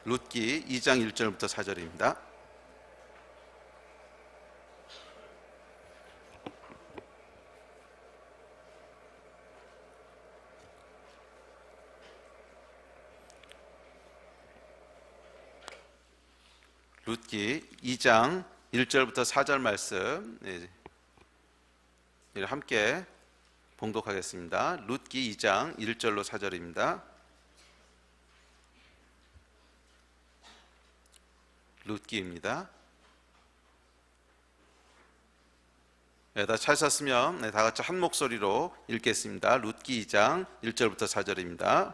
룻기 2장 1절부터 4절입니다. 룻기 2장 1절부터 4절 말씀 함께 봉독하겠습니다. 룻기 2장 1절로 4절입니다. 룻기입니다. 다 찾으셨으면 다 같이 한 목소리로 읽겠습니다. 룻기 2장 1절부터 4절입니다.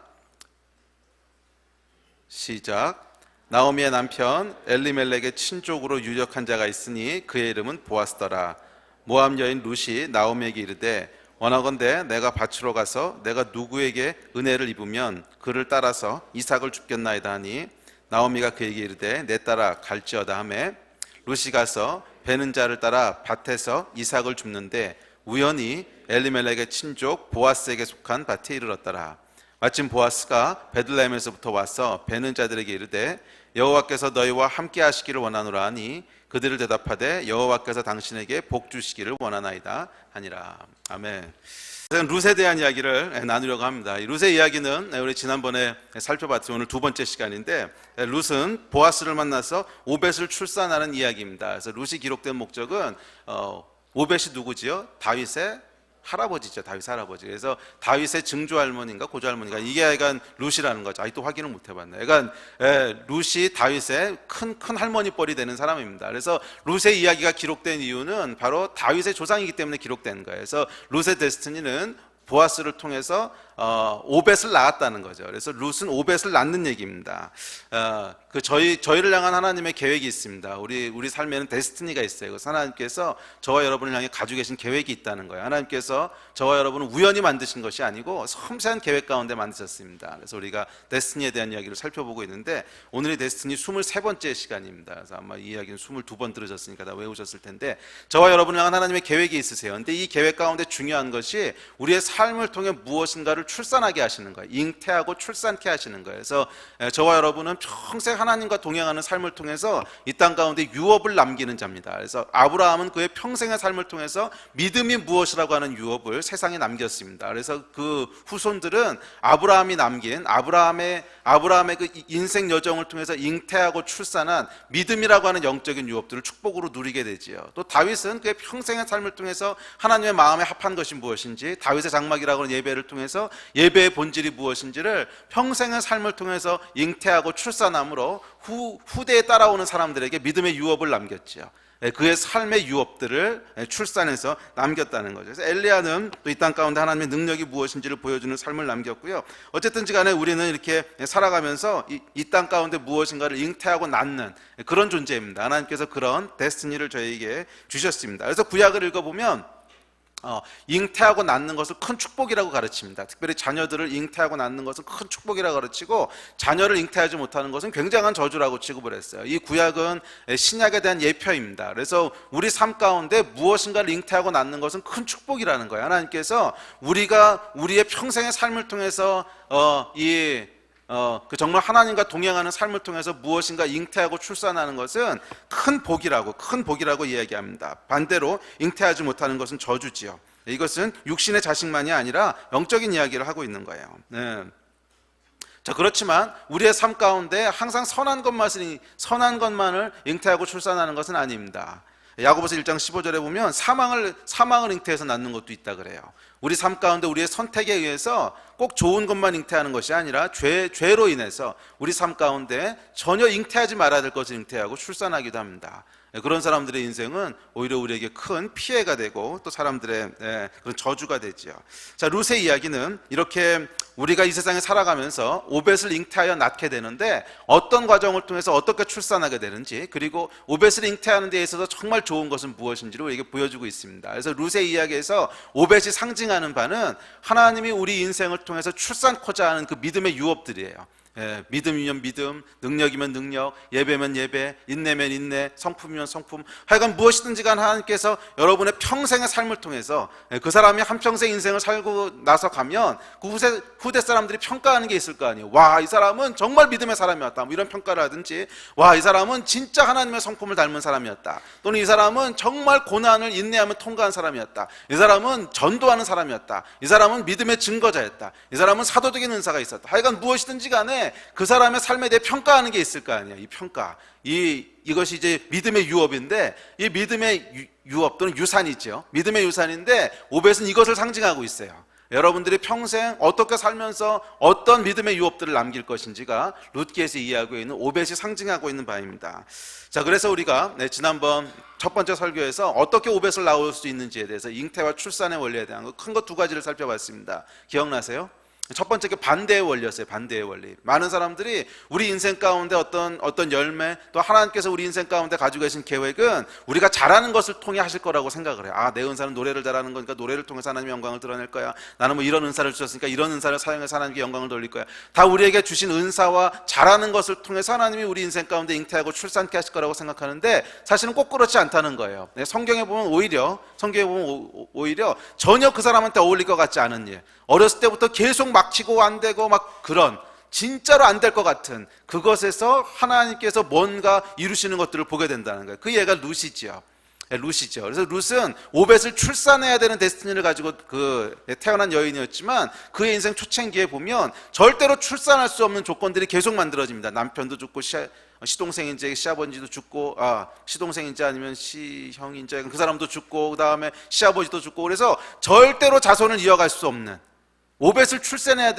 시작. 나오미의 남편 엘리멜렉의 친족으로 유력한 자가 있으니 그의 이름은 보아스더라. 모압 여인 룻이 나오미에게 이르되 원하건대 내가 밭으로 가서 내가 누구에게 은혜를 입으면 그를 따라서 이삭을 줍겠나이다 하니 나오미가 그에게 이르되 내 따라 갈지어다 하매 룻이 가서 베는 자를 따라 밭에서 이삭을 줍는데 우연히 엘리멜렉의 친족 보아스에게 속한 밭에 이르렀더라. 마침 보아스가 베들레헴에서부터 와서 베는 자들에게 이르되 여호와께서 너희와 함께 하시기를 원하노라 하니 그들을 대답하되 여호와께서 당신에게 복 주시기를 원하나이다 하니라. 아멘. 룻에 대한 이야기를 나누려고 합니다. 이 룻의 이야기는 우리 지난번에 살펴봤죠. 오늘 두 번째 시간인데 룻은 보아스를 만나서 오벳을 출산하는 이야기입니다. 그래서 룻이 기록된 목적은 오벳이 누구지요? 다윗의 할아버지죠. 다윗 할아버지. 그래서 다윗의 증조 할머니인가 고조 할머니가 이게 약간 룻이라는 거죠. 아직도 확인을 못 해봤네요. 약간 룻이 다윗의 큰 할머니 뻘이 되는 사람입니다. 그래서 룻의 이야기가 기록된 이유는 바로 다윗의 조상이기 때문에 기록된 거예요. 그래서 룻의 데스티니는 보아스를 통해서 오벳을 낳았다는 거죠. 그래서 룻은 오벳을 낳는 얘기입니다. 저희를 향한 하나님의 계획이 있습니다. 우리 삶에는 데스티니가 있어요. 그래서 하나님께서 저와 여러분을 향해 가지고 계신 계획이 있다는 거예요. 하나님께서 저와 여러분을 우연히 만드신 것이 아니고 섬세한 계획 가운데 만드셨습니다. 그래서 우리가 데스티니에 대한 이야기를 살펴보고 있는데 오늘이 데스티니 23번째 시간입니다. 그래서 아마 이 이야기는 22번 들으셨으니까 다 외우셨을 텐데 저와 여러분을 향한 하나님의 계획이 있으세요. 그런데 이 계획 가운데 중요한 것이 우리의 삶을 통해 무엇인가를 출산하게 하시는 거예요. 잉태하고 출산케 하시는 거예요. 그래서 저와 여러분은 평생 하나님과 동행하는 삶을 통해서 이 땅 가운데 유업을 남기는 자입니다. 그래서 아브라함은 그의 평생의 삶을 통해서 믿음이 무엇이라고 하는 유업을 세상에 남겼습니다. 그래서 그 후손들은 아브라함이 남긴 아브라함의 그 인생 여정을 통해서 잉태하고 출산한 믿음이라고 하는 영적인 유업들을 축복으로 누리게 되지요. 또 다윗은 그의 평생의 삶을 통해서 하나님의 마음에 합한 것이 무엇인지 다윗의 장막이라고 하는 예배를 통해서 예배의 본질이 무엇인지를 평생의 삶을 통해서 잉태하고 출산함으로 후대에 따라오는 사람들에게 믿음의 유업을 남겼지요. 그의 삶의 유업들을 출산해서 남겼다는 거죠. 그래서 엘리야는 또 이 땅 가운데 하나님의 능력이 무엇인지를 보여주는 삶을 남겼고요. 어쨌든지 간에 우리는 이렇게 살아가면서 이 땅 가운데 무엇인가를 잉태하고 낳는 그런 존재입니다. 하나님께서 그런 데스티니를 저희에게 주셨습니다. 그래서 구약을 읽어보면 잉태하고 낳는 것을 큰 축복이라고 가르칩니다. 특별히 자녀들을 잉태하고 낳는 것은 큰 축복이라고 가르치고 자녀를 잉태하지 못하는 것은 굉장한 저주라고 취급을 했어요. 이 구약은 신약에 대한 예표입니다. 그래서 우리 삶 가운데 무엇인가를 잉태하고 낳는 것은 큰 축복이라는 거예요. 하나님께서 우리가 우리의 평생의 삶을 통해서 정말 하나님과 동행하는 삶을 통해서 무엇인가 잉태하고 출산하는 것은 큰 복이라고 이야기합니다. 반대로 잉태하지 못하는 것은 저주지요. 이것은 육신의 자식만이 아니라 영적인 이야기를 하고 있는 거예요. 네. 자, 그렇지만 우리의 삶 가운데 항상 선한 것만을 잉태하고 출산하는 것은 아닙니다. 야고보서 1장 15절에 보면 사망을 잉태해서 낳는 것도 있다 그래요. 우리 삶 가운데 우리의 선택에 의해서 꼭 좋은 것만 잉태하는 것이 아니라 죄로 인해서 우리 삶 가운데 전혀 잉태하지 말아야 될 것을 잉태하고 출산하기도 합니다. 그런 사람들의 인생은 오히려 우리에게 큰 피해가 되고 또 사람들의 그런 저주가 되지요. 자, 룻의 이야기는 이렇게 우리가 이 세상에 살아가면서 오벳을 잉태하여 낳게 되는데 어떤 과정을 통해서 어떻게 출산하게 되는지, 그리고 오벳을 잉태하는 데 있어서 정말 좋은 것은 무엇인지를 우리에게 보여주고 있습니다. 그래서 룻의 이야기에서 오벳이 상징하는 바는 하나님이 우리 인생을 통해서 출산코자 하는 그 믿음의 유업들이에요. 믿음이면 믿음, 능력이면 능력, 예배면 예배, 인내면 인내, 성품이면 성품, 하여간 무엇이든지 간 하나님께서 여러분의 평생의 삶을 통해서 그 사람이 한평생 인생을 살고 나서 가면 그 후대 사람들이 평가하는 게 있을 거 아니에요. 와, 이 사람은 정말 믿음의 사람이었다, 뭐 이런 평가를 하든지, 와, 이 사람은 진짜 하나님의 성품을 닮은 사람이었다, 또는 이 사람은 정말 고난을 인내하며 통과한 사람이었다, 이 사람은 전도하는 사람이었다, 이 사람은 믿음의 증거자였다, 이 사람은 사도적인 은사가 있었다, 하여간 무엇이든지 간에 그 사람의 삶에 대해 평가하는 게 있을 거 아니에요. 이 평가, 이것이 이제 믿음의 유업인데, 이 믿음의 유업 또는 유산이죠. 믿음의 유산인데 오벳은 이것을 상징하고 있어요. 여러분들이 평생 어떻게 살면서 어떤 믿음의 유업들을 남길 것인지가 룻기에서 이해하고 있는 오벳이 상징하고 있는 바입니다. 자, 그래서 우리가 지난번 첫 번째 설교에서 어떻게 오벳을 낳을 수 있는지에 대해서 잉태와 출산의 원리에 대한 큰 것 두 가지를 살펴봤습니다. 기억나세요? 첫 번째 게 반대의 원리였어요. 반대의 원리. 많은 사람들이 우리 인생 가운데 어떤 열매, 또 하나님께서 우리 인생 가운데 가지고 계신 계획은 우리가 잘하는 것을 통해 하실 거라고 생각을 해요. 아, 내 은사는 노래를 잘하는 거니까 노래를 통해서 하나님의 영광을 드러낼 거야. 나는 뭐 이런 은사를 주셨으니까 이런 은사를 사용해서 하나님께 영광을 돌릴 거야. 다 우리에게 주신 은사와 잘하는 것을 통해서 하나님이 우리 인생 가운데 잉태하고 출산케 하실 거라고 생각하는데, 사실은 꼭 그렇지 않다는 거예요. 성경에 보면 오히려 전혀 그 사람한테 어울릴 것 같지 않은 일, 어렸을 때부터 계속 막히고 안 되고 막 그런 진짜로 안 될 것 같은 그것에서 하나님께서 뭔가 이루시는 것들을 보게 된다는 거예요. 그 얘가 룻이죠. 룻이죠. 그래서 룻은 오벳을 출산해야 되는 데스티니를 가지고 태어난 여인이었지만 그의 인생 초창기에 보면 절대로 출산할 수 없는 조건들이 계속 만들어집니다. 남편도 죽고 시동생인지 시아버지도 죽고, 시동생인지 아니면 시형인지 그 사람도 죽고, 그 다음에 시아버지도 죽고, 그래서 절대로 자손을 이어갈 수 없는 오벳을 출산해야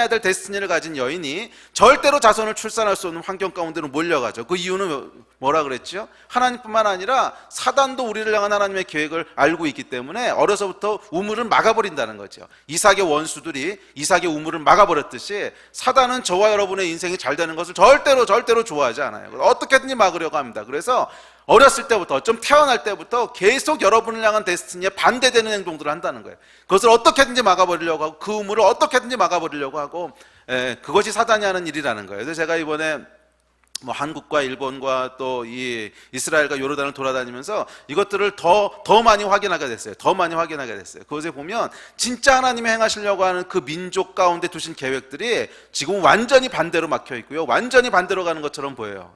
될 데스티니를 가진 여인이 절대로 자손을 출산할 수 없는 환경 가운데로 몰려가죠. 그 이유는 뭐라 그랬죠? 하나님뿐만 아니라 사단도 우리를 향한 하나님의 계획을 알고 있기 때문에 어려서부터 우물을 막아버린다는 거죠. 이삭의 원수들이 이삭의 우물을 막아버렸듯이 사단은 저와 여러분의 인생이 잘 되는 것을 절대로 좋아하지 않아요. 어떻게든지 막으려고 합니다. 그래서 어렸을 때부터, 좀 태어날 때부터 계속 여러분을 향한 데스티니에 반대되는 행동들을 한다는 거예요. 그것을 어떻게든지 막아버리려고 하고, 그 우물을 어떻게든지 막아버리려고 하고, 그것이 사단이 하는 일이라는 거예요. 그래서 제가 이번에 한국과 일본과 또 이 이스라엘과 요르단을 돌아다니면서 이것들을 더 많이 확인하게 됐어요. 그것에 보면 진짜 하나님이 행하시려고 하는 그 민족 가운데 두신 계획들이 지금 완전히 반대로 막혀 있고요. 완전히 반대로 가는 것처럼 보여요.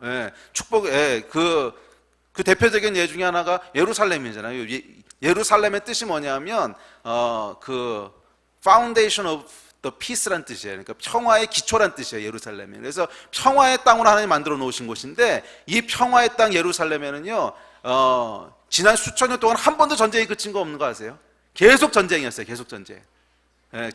그 대표적인 예 중에 하나가 예루살렘이잖아요. 예루살렘의 뜻이 뭐냐면 Foundation of the Peace란 뜻이에요. 그러니까 평화의 기초란 뜻이에요. 예루살렘이. 그래서 평화의 땅으로 하나님 만들어 놓으신 곳인데, 이 평화의 땅 예루살렘에는요, 지난 수천 년 동안 한 번도 전쟁이 그친 거 없는 거 아세요? 계속 전쟁이었어요. 계속 전쟁.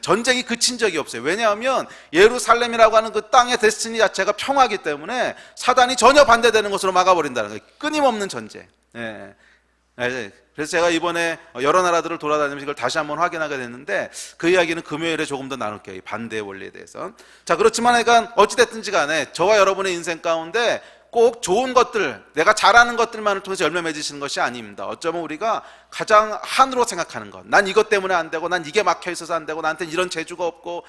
전쟁이 그친 적이 없어요. 왜냐하면 예루살렘이라고 하는 그 땅의 데스티니 자체가 평화이기 때문에 사단이 전혀 반대되는 것으로 막아버린다는 거예요. 끊임없는 전쟁. 그래서 제가 이번에 여러 나라들을 돌아다니면서 이걸 다시 한번 확인하게 됐는데, 그 이야기는 금요일에 조금 더 나눌게요. 이 반대의 원리에 대해서. 자, 그렇지만 약간 어찌됐든지 간에 저와 여러분의 인생 가운데 꼭 좋은 것들, 내가 잘하는 것들만을 통해서 열매 맺으시는 것이 아닙니다. 어쩌면 우리가 가장 한으로 생각하는 것, 난 이것 때문에 안 되고, 난 이게 막혀 있어서 안 되고, 나한테는 이런 재주가 없고,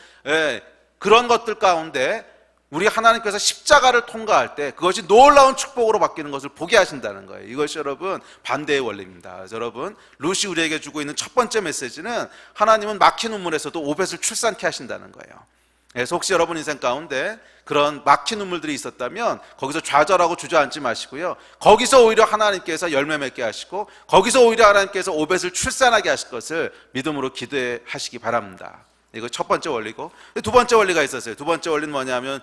그런 것들 가운데 우리 하나님께서 십자가를 통과할 때 그것이 놀라운 축복으로 바뀌는 것을 보게 하신다는 거예요. 이것이 여러분 반대의 원리입니다. 그래서 여러분, 룻이 우리에게 주고 있는 첫 번째 메시지는 하나님은 막힌 우물에서도 오벳을 출산케 하신다는 거예요. 그래서 혹시 여러분 인생 가운데 그런 막힌 우물들이 있었다면 거기서 좌절하고 주저앉지 마시고요, 거기서 오히려 하나님께서 열매 맺게 하시고, 거기서 오히려 하나님께서 오벳을 출산하게 하실 것을 믿음으로 기대하시기 바랍니다. 이거 첫 번째 원리고, 두 번째 원리가 있었어요. 두 번째 원리는 뭐냐면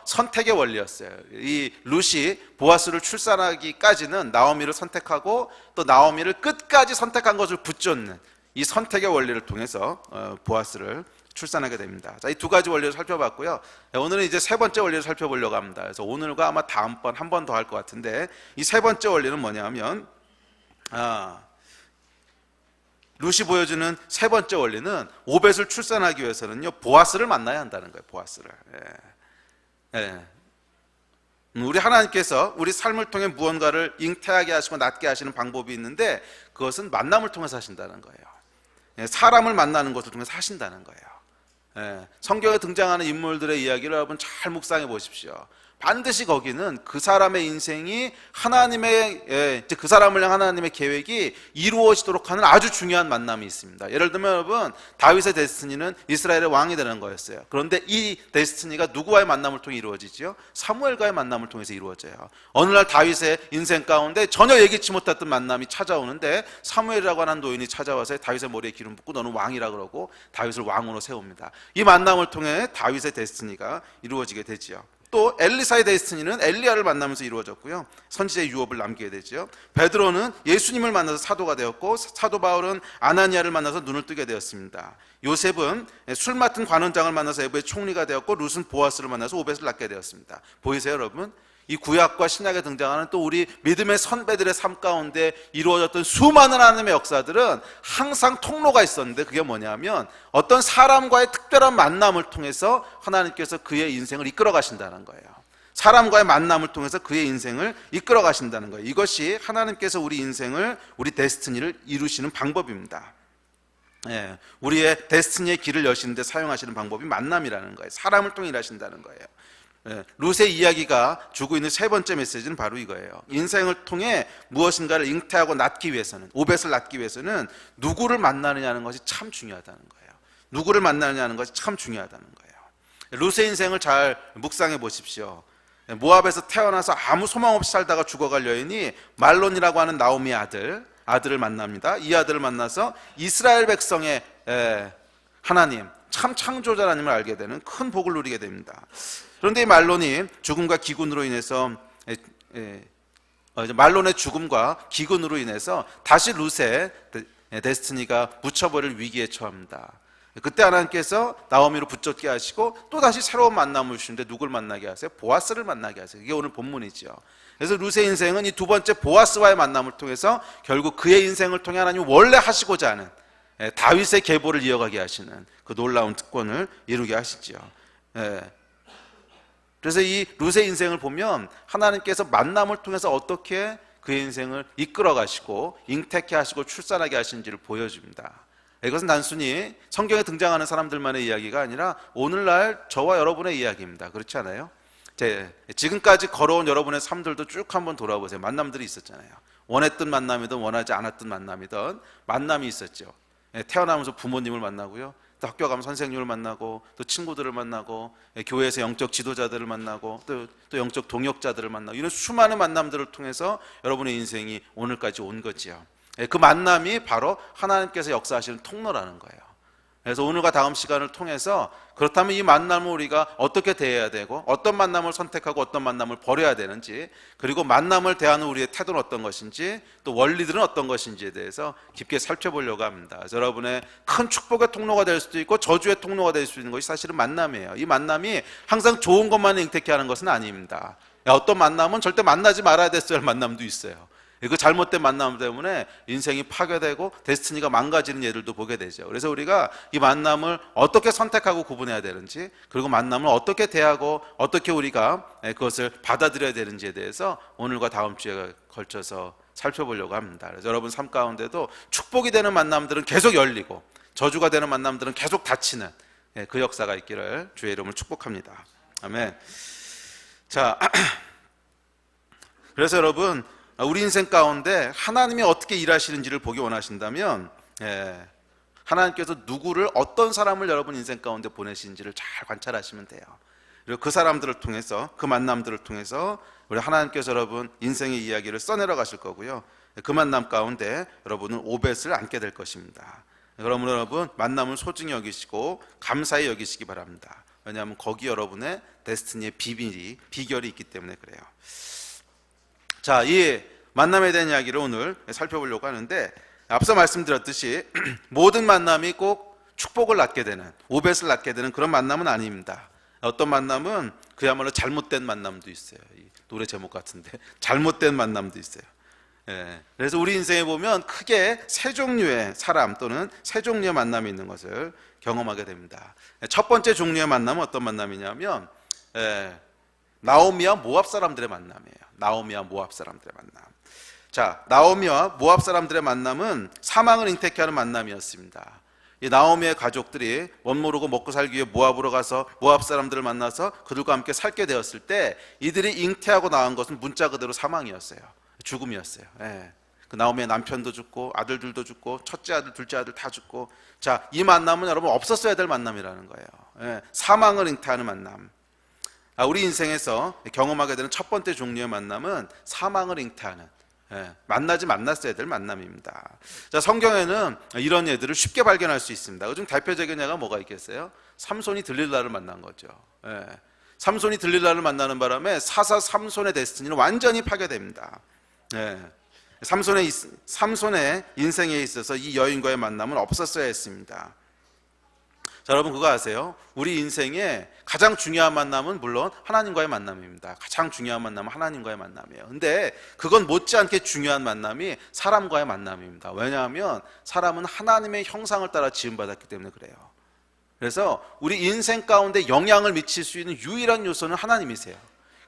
선택의 원리였어요. 이 룻이 보아스를 출산하기까지는 나오미를 선택하고, 또 나오미를 끝까지 선택한 것을 붙잡는 이 선택의 원리를 통해서 보아스를 출산하게 됩니다. 자, 이 두 가지 원리를 살펴봤고요. 오늘은 이제 세 번째 원리를 살펴보려고 합니다. 그래서 오늘과 아마 다음번 한 번 더 할 것 같은데, 이 세 번째 원리는 뭐냐면, 룻이 보여주는 세 번째 원리는 오벳을 출산하기 위해서는요, 보아스를 만나야 한다는 거예요. 보아스를. 우리 하나님께서 우리 삶을 통해 무언가를 잉태하게 하시고 낫게 하시는 방법이 있는데, 그것은 만남을 통해서 하신다는 거예요. 사람을 만나는 것을 통해서 하신다는 거예요. 성경에 등장하는 인물들의 이야기를 여러분 잘 묵상해 보십시오. 반드시 거기는 그 사람의 인생이 하나님의 그 사람을 향한 하나님의 계획이 이루어지도록 하는 아주 중요한 만남이 있습니다. 예를 들면 여러분, 다윗의 데스티니는 이스라엘의 왕이 되는 거였어요. 그런데 이 데스티니가 누구와의 만남을 통해 이루어지죠? 사무엘과의 만남을 통해서 이루어져요. 어느 날 다윗의 인생 가운데 전혀 예기치 못했던 만남이 찾아오는데 사무엘이라고 하는 노인이 찾아와서 다윗의 머리에 기름 붓고 너는 왕이라 그러고 다윗을 왕으로 세웁니다. 이 만남을 통해 다윗의 데스티니가 이루어지게 되지요. 또 엘리사의 데스티니는 엘리야를 만나면서 이루어졌고요. 선지자의 유업을 남기게 되죠. 베드로는 예수님을 만나서 사도가 되었고, 사도 바울은 아나니아를 만나서 눈을 뜨게 되었습니다. 요셉은 술 맡은 관원장을 만나서 애굽의 총리가 되었고, 룻은 보아스를 만나서 오벳을 낳게 되었습니다. 보이세요 여러분? 이 구약과 신약에 등장하는 또 우리 믿음의 선배들의 삶 가운데 이루어졌던 수많은 하나님의 역사들은 항상 통로가 있었는데, 그게 뭐냐면 어떤 사람과의 특별한 만남을 통해서 하나님께서 그의 인생을 이끌어 가신다는 거예요. 사람과의 만남을 통해서 그의 인생을 이끌어 가신다는 거예요. 이것이 하나님께서 우리 인생을, 우리 데스티니를 이루시는 방법입니다. 우리의 데스티니의 길을 여시는데 사용하시는 방법이 만남이라는 거예요. 사람을 통해 일하신다는 거예요. 룻의 이야기가 주고 있는 세 번째 메시지는 바로 이거예요. 인생을 통해 무엇인가를 잉태하고 낳기 위해서는, 오벳을 낳기 위해서는 누구를 만나느냐는 것이 참 중요하다는 거예요. 누구를 만나느냐는 것이 참 중요하다는 거예요. 룻의 인생을 잘 묵상해 보십시오. 모압에서 태어나서 아무 소망 없이 살다가 죽어갈 여인이 말론이라고 하는 나오미의 아들을 만납니다. 이 아들을 만나서 이스라엘 백성의 하나님, 참 창조자 하나님을 알게 되는 큰 복을 누리게 됩니다. 그런데 이 말론이 죽음과 기근으로 인해서 말론의 죽음과 기근으로 인해서 다시 룻의 데스티니가 묻혀버릴 위기에 처합니다. 그때 하나님께서 나오미로 붙잡게 하시고 또 다시 새로운 만남을 주시는데 누굴 만나게 하세요? 보아스를 만나게 하세요. 이게 오늘 본문이죠. 그래서 룻의 인생은 이 두 번째 보아스와의 만남을 통해서 결국 그의 인생을 통해 하나님 원래 하시고자 하는 다윗의 계보를 이어가게 하시는 그 놀라운 특권을 이루게 하시죠. 그래서 이 룻의 인생을 보면 하나님께서 만남을 통해서 어떻게 그의 인생을 이끌어 가시고 잉태케 하시고 출산하게 하시는지를 보여줍니다. 이것은 단순히 성경에 등장하는 사람들만의 이야기가 아니라 오늘날 저와 여러분의 이야기입니다. 그렇지 않아요? 지금까지 걸어온 여러분의 삶들도 쭉 한번 돌아보세요. 만남들이 있었잖아요. 원했던 만남이든 원하지 않았던 만남이든 만남이 있었죠. 태어나면서 부모님을 만나고요, 또 학교 가면 선생님을 만나고, 또 친구들을 만나고, 교회에서 영적 지도자들을 만나고, 또 영적 동역자들을 만나고, 이런 수많은 만남들을 통해서 여러분의 인생이 오늘까지 온 거지요. 그 만남이 바로 하나님께서 역사하시는 통로라는 거예요. 그래서 오늘과 다음 시간을 통해서 그렇다면 이 만남을 우리가 어떻게 대해야 되고, 어떤 만남을 선택하고 어떤 만남을 버려야 되는지, 그리고 만남을 대하는 우리의 태도는 어떤 것인지, 또 원리들은 어떤 것인지에 대해서 깊게 살펴보려고 합니다. 그래서 여러분의 큰 축복의 통로가 될 수도 있고 저주의 통로가 될 수 있는 것이 사실은 만남이에요. 이 만남이 항상 좋은 것만 잉태케 하는 것은 아닙니다. 어떤 만남은 절대 만나지 말아야 됐어야 할 만남도 있어요. 그 잘못된 만남 때문에 인생이 파괴되고 데스티니가 망가지는 예들도 보게 되죠. 그래서 우리가 이 만남을 어떻게 선택하고 구분해야 되는지, 그리고 만남을 어떻게 대하고 어떻게 우리가 그것을 받아들여야 되는지에 대해서 오늘과 다음 주에 걸쳐서 살펴보려고 합니다. 그래서 여러분 삶 가운데도 축복이 되는 만남들은 계속 열리고 저주가 되는 만남들은 계속 닫히는 그 역사가 있기를 주의 이름으로 축복합니다. 아멘. 자, 그래서 여러분, 우리 인생 가운데 하나님이 어떻게 일하시는지를 보기 원하신다면 하나님께서 누구를, 어떤 사람을 여러분 인생 가운데 보내시는지를 잘 관찰하시면 돼요. 그리고 그 사람들을 통해서, 그 만남들을 통해서 우리 하나님께서 여러분 인생의 이야기를 써내려 가실 거고요, 그 만남 가운데 여러분은 오벳을 안게 될 것입니다. 그러므로 여러분 만남을 소중히 여기시고 감사히 여기시기 바랍니다. 왜냐하면 거기 여러분의 데스티니의 비결이 있기 때문에 그래요. 자, 이 만남에 대한 이야기를 오늘 살펴보려고 하는데, 앞서 말씀드렸듯이 모든 만남이 꼭 축복을 낳게 되는, 오벳을 낳게 되는 그런 만남은 아닙니다. 어떤 만남은 그야말로 잘못된 만남도 있어요. 이 노래 제목 같은데 잘못된 만남도 있어요. 그래서 우리 인생에 보면 크게 세 종류의 사람 또는 세 종류의 만남이 있는 것을 경험하게 됩니다. 첫 번째 종류의 만남은 어떤 만남이냐면 나오미와 모압 사람들의 만남이에요. 나오미와 모압 사람들의 만남. 자, 나오미와 모압 사람들의 만남은 사망을 잉태케 하는 만남이었습니다. 이 나오미의 가족들이 멋모르고 먹고 살기 위해 모압으로 가서 모압 사람들을 만나서 그들과 함께 살게 되었을 때 이들이 잉태하고 낳은 것은 문자 그대로 사망이었어요. 죽음이었어요. 예. 그 나오미의 남편도 죽고 아들들도 죽고 첫째 아들, 둘째 아들 다 죽고, 자, 이 만남은 여러분 없었어야 될 만남이라는 거예요. 예. 사망을 잉태하는 만남. 우리 인생에서 경험하게 되는 첫 번째 종류의 만남은 사망을 잉태하는, 만났어야 될 만남입니다. 자, 성경에는 이런 예들을 쉽게 발견할 수 있습니다. 그중 대표적인 예가 뭐가 있겠어요? 삼손이 들릴라를 만난 거죠. 삼손이 들릴라를 만나는 바람에 사사 삼손의 데스티니는 완전히 파괴됩니다. 삼손의 인생에 있어서 이 여인과의 만남은 없었어야 했습니다. 자, 여러분 그거 아세요? 우리 인생에 가장 중요한 만남은 물론 하나님과의 만남입니다. 가장 중요한 만남은 하나님과의 만남이에요. 근데 그건 못지않게 중요한 만남이 사람과의 만남입니다. 왜냐하면 사람은 하나님의 형상을 따라 지음받았기 때문에 그래요. 그래서 우리 인생 가운데 영향을 미칠 수 있는 유일한 요소는 하나님이세요.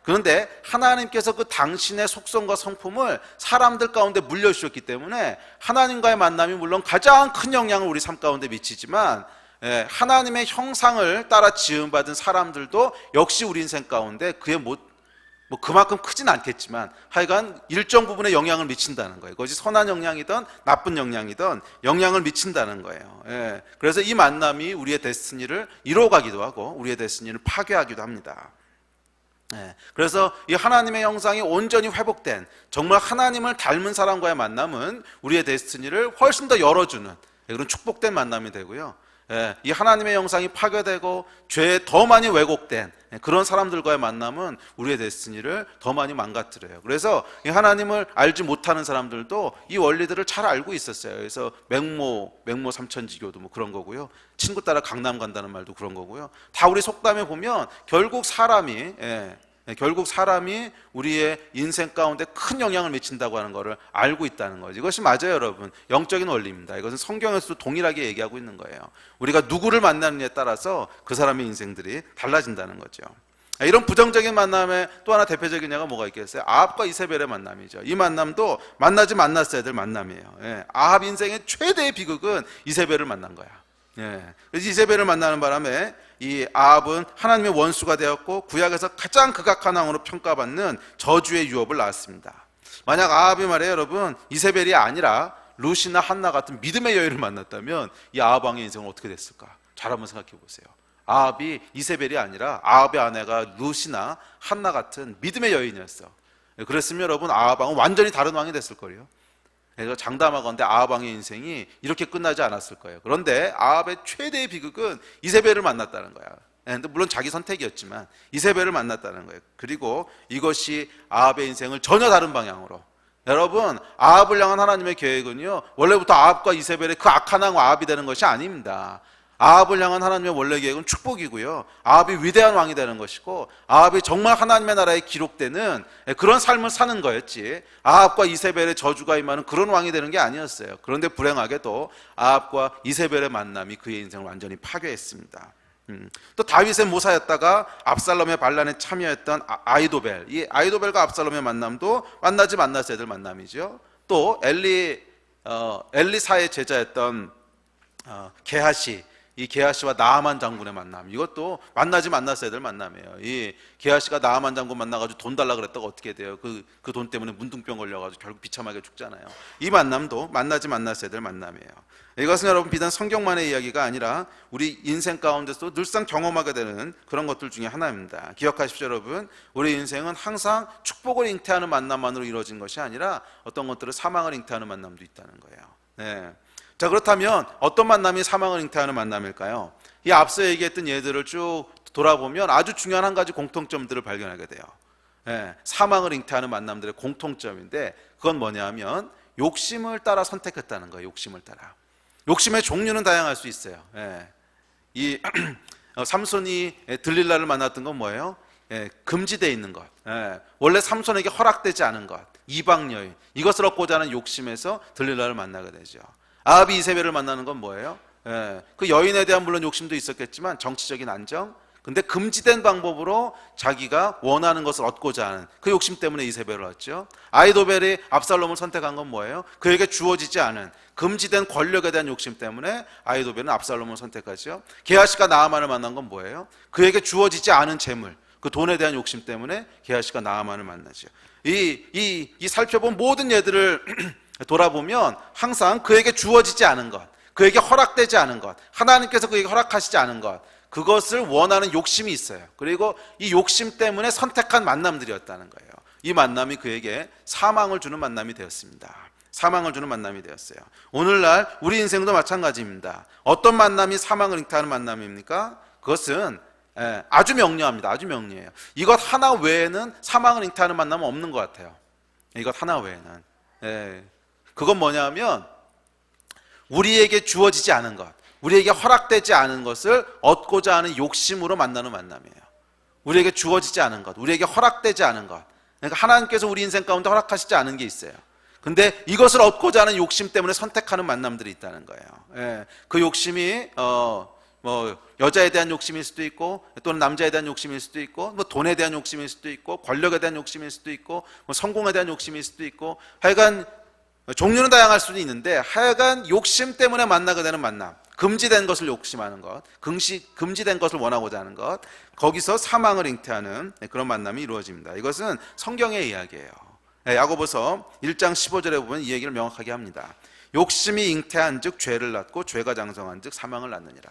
그런데 하나님께서 그 당신의 속성과 성품을 사람들 가운데 물려주셨기 때문에 하나님과의 만남이 물론 가장 큰 영향을 우리 삶 가운데 미치지만, 하나님의 형상을 따라 지음받은 사람들도 역시 우리 인생 가운데 그만큼 크진 않겠지만 하여간 일정 부분의 영향을 미친다는 거예요. 그것이 선한 영향이든 나쁜 영향이든 영향을 미친다는 거예요. 그래서 이 만남이 우리의 데스티니를 이루어가기도 하고 우리의 데스티니를 파괴하기도 합니다. 그래서 이 하나님의 형상이 온전히 회복된 정말 하나님을 닮은 사람과의 만남은 우리의 데스티니를 훨씬 더 열어주는 그런 축복된 만남이 되고요. 이 하나님의 형상이 파괴되고 죄에 더 많이 왜곡된 그런 사람들과의 만남은 우리의 데스티니를 더 많이 망가뜨려요. 그래서 이 하나님을 알지 못하는 사람들도 이 원리들을 잘 알고 있었어요. 그래서 맹모 삼천지교도 뭐 그런 거고요. 친구 따라 강남 간다는 말도 그런 거고요. 다 우리 속담에 보면 결국 사람이 우리의 인생 가운데 큰 영향을 미친다고 하는 것을 알고 있다는 거죠. 이것이 맞아요, 여러분. 영적인 원리입니다. 이것은 성경에서도 동일하게 얘기하고 있는 거예요. 우리가 누구를 만나느냐에 따라서 그 사람의 인생들이 달라진다는 거죠. 이런 부정적인 만남의 또 하나 대표적인 예가 뭐가 있겠어요? 아합과 이세벨의 만남이죠. 이 만남도 만났어야 될 만남이에요. 아합 인생의 최대의 비극은 이세벨을 만난 거야. 그래서 이세벨을 만나는 바람에 이 아합은 하나님의 원수가 되었고 구약에서 가장 극악한 왕으로 평가받는 저주의 유업을 낳았습니다. 만약 아합이 말이에요, 여러분, 이세벨이 아니라 루시나 한나 같은 믿음의 여인을 만났다면 이 아합 왕의 인생은 어떻게 됐을까? 잘 한번 생각해 보세요. 아합이 이세벨이 아니라 아합의 아내가 루시나 한나 같은 믿음의 여인이었어. 그랬으면 여러분 아합 왕은 완전히 다른 왕이 됐을 거예요. 그래서 장담하건대 아합 왕의 인생이 이렇게 끝나지 않았을 거예요. 그런데 아합의 최대의 비극은 이세벨을 만났다는 거야. 근데 물론 자기 선택이었지만 이세벨을 만났다는 거예요. 그리고 이것이 아합의 인생을 전혀 다른 방향으로, 여러분 아합을 향한 하나님의 계획은요 원래부터 아합과 이세벨의 그 악한 왕 아합이 되는 것이 아닙니다. 아합을 향한 하나님의 원래 계획은 축복이고요, 아합이 위대한 왕이 되는 것이고 아합이 정말 하나님의 나라에 기록되는 그런 삶을 사는 거였지, 아합과 이세벨의 저주가 임하는 그런 왕이 되는 게 아니었어요. 그런데 불행하게도 아합과 이세벨의 만남이 그의 인생을 완전히 파괴했습니다. 또 다윗의 모사였다가 압살롬의 반란에 참여했던 아이도벨, 이 아이도벨과 압살롬의 만남도 만났어야 될 만남이죠. 또 엘리사의 제자였던 게하시, 이 게하시와 나아만 장군의 만남, 이것도 만났어야 될 만남이에요. 이 게하시가 나아만 장군 만나가지고 돈 달라 그랬다가 어떻게 돼요? 그 돈 때문에 문둥병 걸려가지고 결국 비참하게 죽잖아요. 이 만남도 만났어야 될 만남이에요. 이것은 여러분 비단 성경만의 이야기가 아니라 우리 인생 가운데서도 늘상 경험하게 되는 그런 것들 중에 하나입니다. 기억하십시오, 여러분. 우리 인생은 항상 축복을 잉태하는 만남만으로 이루어진 것이 아니라 어떤 것들은 사망을 잉태하는 만남도 있다는 거예요. 자, 그렇다면 어떤 만남이 사망을 잉태하는 만남일까요? 이 앞서 얘기했던 예들을 쭉 돌아보면 아주 중요한 한 가지 공통점들을 발견하게 돼요. 사망을 잉태하는 만남들의 공통점인데 그건 뭐냐 하면 욕심을 따라 선택했다는 거예요. 욕심을 따라. 욕심의 종류는 다양할 수 있어요. 이 삼손이 들릴라를 만났던 건 뭐예요? 금지되어 있는 것, 원래 삼손에게 허락되지 않은 것, 이방 여인, 이것을 얻고자 하는 욕심에서 들릴라를 만나게 되죠. 아합이 이세벨을 만나는 건 뭐예요? 그 여인에 대한 물론 욕심도 있었겠지만 정치적인 안정, 근데 금지된 방법으로 자기가 원하는 것을 얻고자 하는 그 욕심 때문에 이세벨을 얻죠. 아히도벨이 압살롬을 선택한 건 뭐예요? 그에게 주어지지 않은 금지된 권력에 대한 욕심 때문에 아히도벨은 압살롬을 선택하죠. 게하시가 나아만을 만난 건 뭐예요? 그에게 주어지지 않은 재물, 그 돈에 대한 욕심 때문에 게하시가 나아만을 만나죠. 이 살펴본 모든 예들을 돌아보면 항상 그에게 주어지지 않은 것, 그에게 허락되지 않은 것, 하나님께서 그에게 허락하시지 않은 것, 그것을 원하는 욕심이 있어요. 그리고 이 욕심 때문에 선택한 만남들이었다는 거예요. 이 만남이 그에게 사망을 주는 만남이 되었습니다. 사망을 주는 만남이 되었어요. 오늘날 우리 인생도 마찬가지입니다. 어떤 만남이 사망을 잉태하는 만남입니까? 그것은 아주 명료합니다. 아주 명료해요. 이것 하나 외에는 사망을 잉태하는 만남은 없는 것 같아요. 이것 하나 외에는. 그건 뭐냐면 우리에게 주어지지 않은 것, 우리에게 허락되지 않은 것을 얻고자 하는 욕심으로 만나는 만남이에요. 우리에게 주어지지 않은 것, 우리에게 허락되지 않은 것. 그러니까 하나님께서 우리 인생 가운데 허락하시지 않은 게 있어요. 근데 이것을 얻고자 하는 욕심 때문에 선택하는 만남들이 있다는 거예요. 그 욕심이 여자에 대한 욕심일 수도 있고, 또는 남자에 대한 욕심일 수도 있고, 돈에 대한 욕심일 수도 있고, 권력에 대한 욕심일 수도 있고, 성공에 대한 욕심일 수도 있고, 하여간 종류는 다양할 수도 있는데 하여간 욕심 때문에 만나게 되는 만남, 금지된 것을 욕심하는 것, 금지된 것을 원하고자 하는 것, 거기서 사망을 잉태하는 그런 만남이 이루어집니다. 이것은 성경의 이야기예요. 야고보서 1장 15절에 보면 이 얘기를 명확하게 합니다. 욕심이 잉태한 즉 죄를 낳고 죄가 장성한 즉 사망을 낳느니라.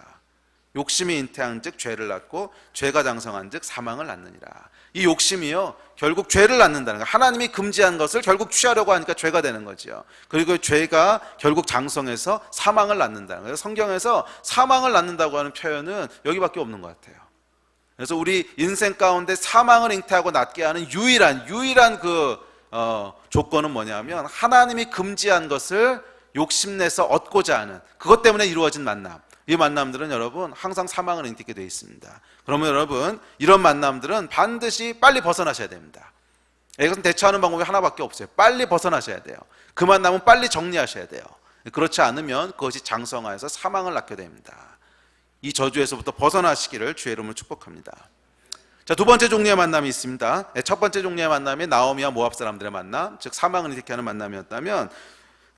욕심이 잉태한 즉 죄를 낳고 죄가 장성한 즉 사망을 낳느니라. 이 욕심이요 결국 죄를 낳는다는 거예요. 하나님이 금지한 것을 결국 취하려고 하니까 죄가 되는 거죠. 그리고 죄가 결국 장성해서 사망을 낳는다는 거예요. 성경에서 사망을 낳는다고 하는 표현은 여기밖에 없는 것 같아요. 그래서 우리 인생 가운데 사망을 잉태하고 낳게 하는 유일한 그 조건은 뭐냐면 하나님이 금지한 것을 욕심내서 얻고자 하는 그것 때문에 이루어진 만남. 이 만남들은 여러분 항상 사망을 잉태게 되어 있습니다. 그러면 여러분 이런 만남들은 반드시 빨리 벗어나셔야 됩니다. 이것은 대처하는 방법이 하나밖에 없어요. 빨리 벗어나셔야 돼요. 그 만남은 빨리 정리하셔야 돼요. 그렇지 않으면 그것이 장성하여서 사망을 낳게 됩니다. 이 저주에서부터 벗어나시기를 주의 이름으로 축복합니다. 자, 두 번째 종류의 만남이 있습니다. 첫 번째 종류의 만남이 나오미와 모압 사람들의 만남, 즉 사망을 잉태케 하는 만남이었다면,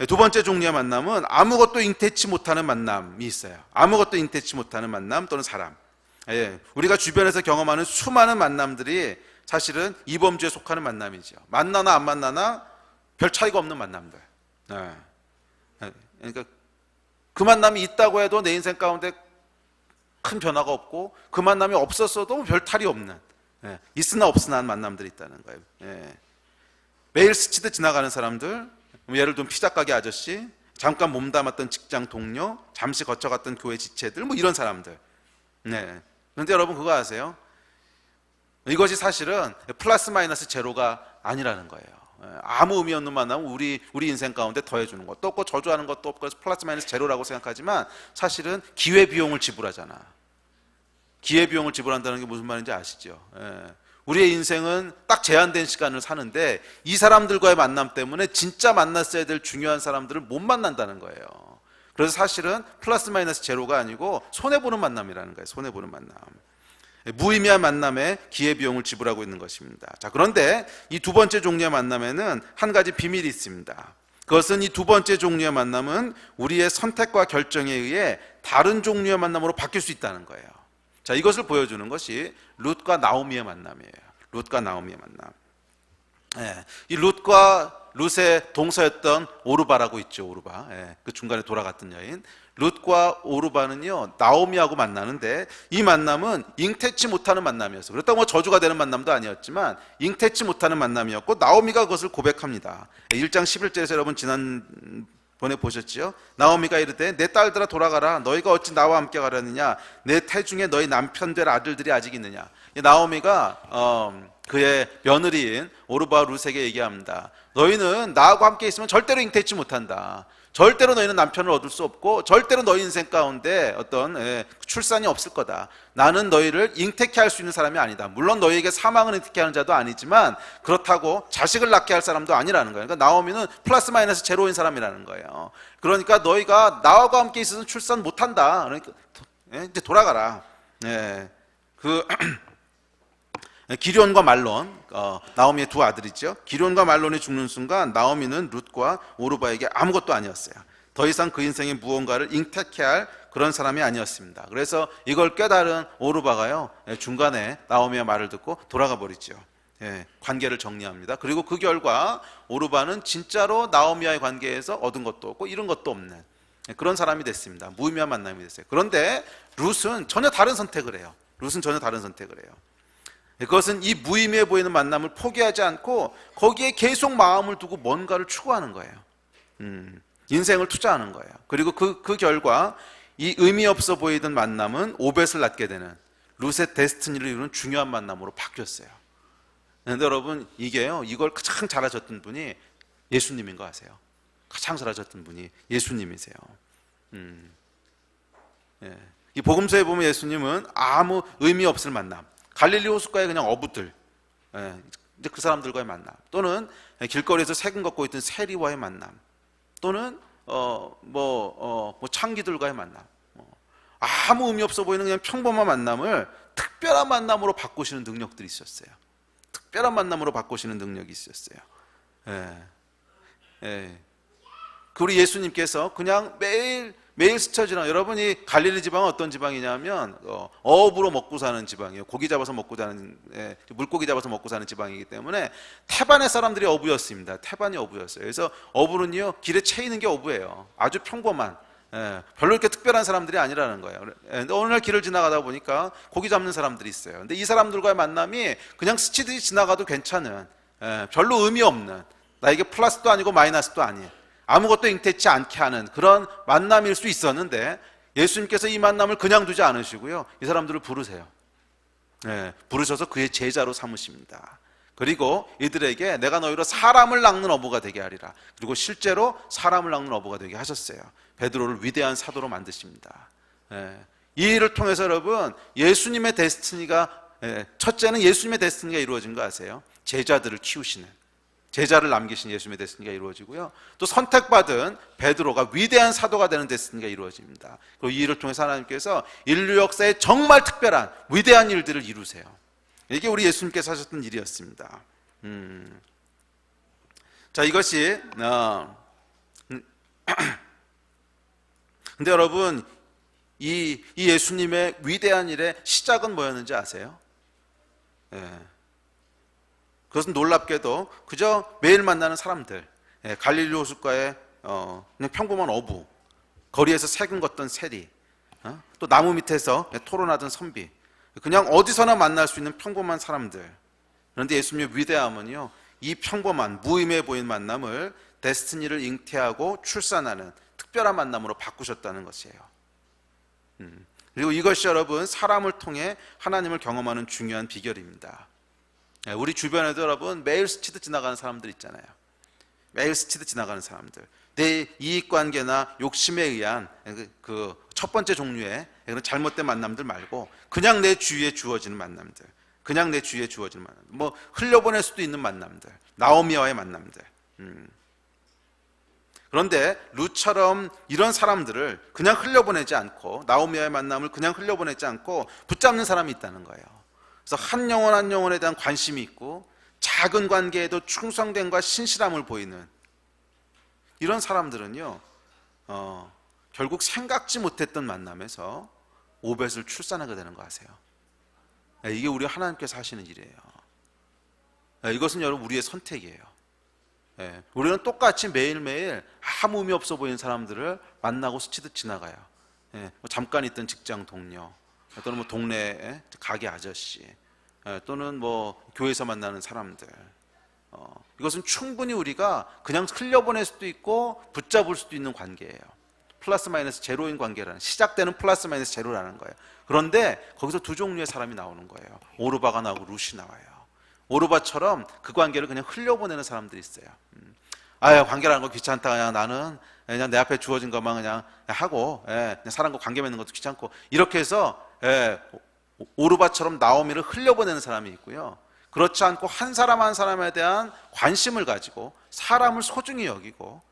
두 번째 종류의 만남은 아무것도 잉태치 못하는 만남이 있어요. 아무것도 잉태치 못하는 만남 또는 사람. 우리가 주변에서 경험하는 수많은 만남들이 사실은 이범주에 속하는 만남이죠. 만나나 안 만나나 별 차이가 없는 만남들. 그러니까 그 만남이 있다고 해도 내 인생 가운데 큰 변화가 없고 그 만남이 없었어도 별 탈이 없는, 있으나 없으나 한 만남들이 있다는 거예요. 매일 스치듯 지나가는 사람들, 예를 들면 피자 가게 아저씨, 잠깐 몸담았던 직장 동료, 잠시 거쳐갔던 교회 지체들, 이런 사람들. 그런데 여러분 그거 아세요? 이것이 사실은 플러스 마이너스 제로가 아니라는 거예요. 아무 의미 없는 만남은 우리 인생 가운데 더해주는 것도 없고 저주하는 것도 없고 그래서 플러스 마이너스 제로라고 생각하지만 사실은 기회비용을 지불하잖아. 기회비용을 지불한다는 게 무슨 말인지 아시죠? 우리의 인생은 딱 제한된 시간을 사는데 이 사람들과의 만남 때문에 진짜 만났어야 될 중요한 사람들을 못 만난다는 거예요. 그래서 사실은 플러스 마이너스 제로가 아니고 손해보는 만남이라는 거예요. 손해보는 만남. 무의미한 만남에 기회비용을 지불하고 있는 것입니다. 자, 그런데 이 두 번째 종류의 만남에는 한 가지 비밀이 있습니다. 그것은 이 두 번째 종류의 만남은 우리의 선택과 결정에 의해 다른 종류의 만남으로 바뀔 수 있다는 거예요. 자, 이것을 보여주는 것이 룻과 나오미의 만남이에요. 룻과 나오미의 만남. 이 룻과 룻의 동서였던 오르바라고 있죠. 오르바. 그 중간에 돌아갔던 여인. 룻과 오르바는요 나오미하고 만나는데 이 만남은 잉태치 못하는 만남이었어요. 그렇다고 저주가 되는 만남도 아니었지만 잉태치 못하는 만남이었고 나오미가 그것을 고백합니다. 1장 11절에서 여러분 지난번에 보셨지요? 나오미가 이르되 내 딸들아 돌아가라. 너희가 어찌 나와 함께 가려느냐. 내 태중에 너희 남편 될 아들들이 아직 있느냐. 나오미가 그의 며느리인 오르바와 룻에게 얘기합니다. 너희는 나하고 함께 있으면 절대로 잉태치 못한다. 절대로 너희는 남편을 얻을 수 없고 절대로 너희 인생 가운데 어떤 출산이 없을 거다. 나는 너희를 잉태케 할 수 있는 사람이 아니다. 물론 너희에게 사망을 잉태케 하는 자도 아니지만 그렇다고 자식을 낳게 할 사람도 아니라는 거예요. 그러니까 나오미는 플러스 마이너스 제로인 사람이라는 거예요. 그러니까 너희가 나와 함께 있어서 출산 못한다. 그러니까 이제 돌아가라. 그 기럨과 말론, 나오미의 두 아들이죠. 기럨과 말론이 죽는 순간 나오미는 룻과 오르바에게 아무것도 아니었어요. 더 이상 그 인생에 무언가를 잉태케 할 그런 사람이 아니었습니다. 그래서 이걸 깨달은 오르바가요, 중간에 나오미의 말을 듣고 돌아가 버리죠. 관계를 정리합니다. 그리고 그 결과 오르바는 진짜로 나오미와의 관계에서 얻은 것도 없고 잃은 것도 없는 그런 사람이 됐습니다. 무의미한 만남이 됐어요. 그런데 룻은 전혀 다른 선택을 해요. 룻은 전혀 다른 선택을 해요. 그것은 이 무의미해 보이는 만남을 포기하지 않고 거기에 계속 마음을 두고 뭔가를 추구하는 거예요. 인생을 투자하는 거예요. 그리고 그 결과 이 의미 없어 보이던 만남은 오벳을 낳게 되는 룻의 데스티니를 이루는 중요한 만남으로 바뀌었어요. 그런데 여러분, 이게요, 이걸 가장 잘하셨던 분이 예수님인 거 아세요? 가장 잘하셨던 분이 예수님이세요. 이 복음서에 보면 예수님은 아무 의미 없을 만남, 갈릴리 호숫가에 그냥 어부들, 이제 그 사람들과의 만남, 또는 길거리에서 세금 걷고 있던 세리와의 만남, 또는 창기들과의 만남, 아무 의미 없어 보이는 그냥 평범한 만남을 특별한 만남으로 바꾸시는 능력들이 있었어요. 특별한 만남으로 바꾸시는 능력이 있었어요. 우리 예수님께서 그냥 매일 스쳐 지나, 여러분이 갈릴리 지방은 어떤 지방이냐면 어부로 먹고 사는 지방이에요. 고기 잡아서 먹고 사는, 물고기 잡아서 먹고 사는 지방이기 때문에 태반의 사람들이 어부였습니다. 태반이 어부였어요. 그래서 어부는요, 길에 채이는 게 어부예요. 아주 평범한, 별로 이렇게 특별한 사람들이 아니라는 거예요. 근데 어느 날 길을 지나가다 보니까 고기 잡는 사람들이 있어요. 근데 이 사람들과의 만남이 그냥 스치듯이 지나가도 괜찮은, 별로 의미 없는, 나에게 플러스도 아니고 마이너스도 아닌, 아무것도 잉태치 않게 하는 그런 만남일 수 있었는데, 예수님께서 이 만남을 그냥 두지 않으시고요, 이 사람들을 부르세요. 부르셔서 그의 제자로 삼으십니다. 그리고 이들에게 내가 너희로 사람을 낚는 어부가 되게 하리라. 그리고 실제로 사람을 낚는 어부가 되게 하셨어요. 베드로를 위대한 사도로 만드십니다. 이 일을 통해서 여러분, 예수님의 데스티니가, 첫째는 예수님의 데스티니가 이루어진 거 아세요? 제자들을 키우시는, 제자를 남기신 예수님의 데스티니가 이루어지고요, 또 선택받은 베드로가 위대한 사도가 되는 데스티니가 이루어집니다. 그리고 이 일을 통해서 하나님께서 인류 역사에 정말 특별한 위대한 일들을 이루세요. 이게 우리 예수님께서 하셨던 일이었습니다. 자, 이것이 근데 여러분, 이 예수님의 위대한 일의 시작은 뭐였는지 아세요? 그것은 놀랍게도 그저 매일 만나는 사람들, 갈릴리 호숫가에 그냥 평범한 어부, 거리에서 세금 걷던 세리, 또 나무 밑에서 토론하던 선비, 그냥 어디서나 만날 수 있는 평범한 사람들. 그런데 예수님의 위대함은요, 이 평범한 무의미해 보이는 만남을 데스티니를 잉태하고 출산하는 특별한 만남으로 바꾸셨다는 것이에요. 그리고 이것이 여러분, 사람을 통해 하나님을 경험하는 중요한 비결입니다. 우리 주변에도 여러분, 매일 스치듯 지나가는 사람들 있잖아요. 매일 스치듯 지나가는 사람들, 내 이익관계나 욕심에 의한 그 첫 번째 종류의 그런 잘못된 만남들 말고, 그냥 내 주위에 주어지는 만남들, 그냥 내 주위에 주어지는 만남들, 뭐 흘려보낼 수도 있는 만남들, 나오미와의 만남들. 그런데 룻처럼 이런 사람들을 그냥 흘려보내지 않고, 나오미와의 만남을 그냥 흘려보내지 않고 붙잡는 사람이 있다는 거예요. 그래서 한 영혼 한 영혼에 대한 관심이 있고, 작은 관계에도 충성됨과 신실함을 보이는 이런 사람들은요, 결국 생각지 못했던 만남에서 오벳을 출산하게 되는 거 아세요? 이게 우리 하나님께서 하시는 일이에요. 이것은 여러분, 우리의 선택이에요. 우리는 똑같이 매일매일 아무 의미 없어 보이는 사람들을 만나고 스치듯 지나가요. 잠깐 있던 직장 동료, 또는 뭐 동네 가게 아저씨, 또는 뭐 교회에서 만나는 사람들, 이것은 충분히 우리가 그냥 흘려보낼 수도 있고 붙잡을 수도 있는 관계예요. 플러스 마이너스 제로인 관계라는, 시작되는 플러스 마이너스 제로라는 거예요. 그런데 거기서 두 종류의 사람이 나오는 거예요. 오르바가 나오고 룻이 나와요. 오르바처럼 그 관계를 그냥 흘려보내는 사람들이 있어요. 관계라는 거 귀찮다, 그냥 나는 그냥 내 앞에 주어진 것만 그냥 하고, 그냥 사람과 관계 맺는 것도 귀찮고, 이렇게 해서 오르바처럼 나오미를 흘려보내는 사람이 있고요, 그렇지 않고 한 사람 한 사람에 대한 관심을 가지고 사람을 소중히 여기고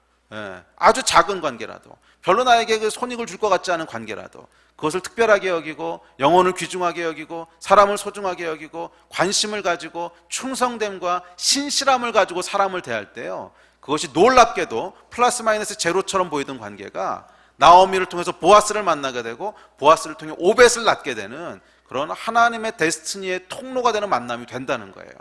아주 작은 관계라도, 별로 나에게 그 손익을 줄 것 같지 않은 관계라도 그것을 특별하게 여기고 영혼을 귀중하게 여기고 사람을 소중하게 여기고 관심을 가지고 충성됨과 신실함을 가지고 사람을 대할 때요, 그것이 놀랍게도 플러스 마이너스 제로처럼 보이던 관계가 나오미를 통해서 보아스를 만나게 되고 보아스를 통해 오벳을 낳게 되는 그런 하나님의 데스티니의 통로가 되는 만남이 된다는 거예요.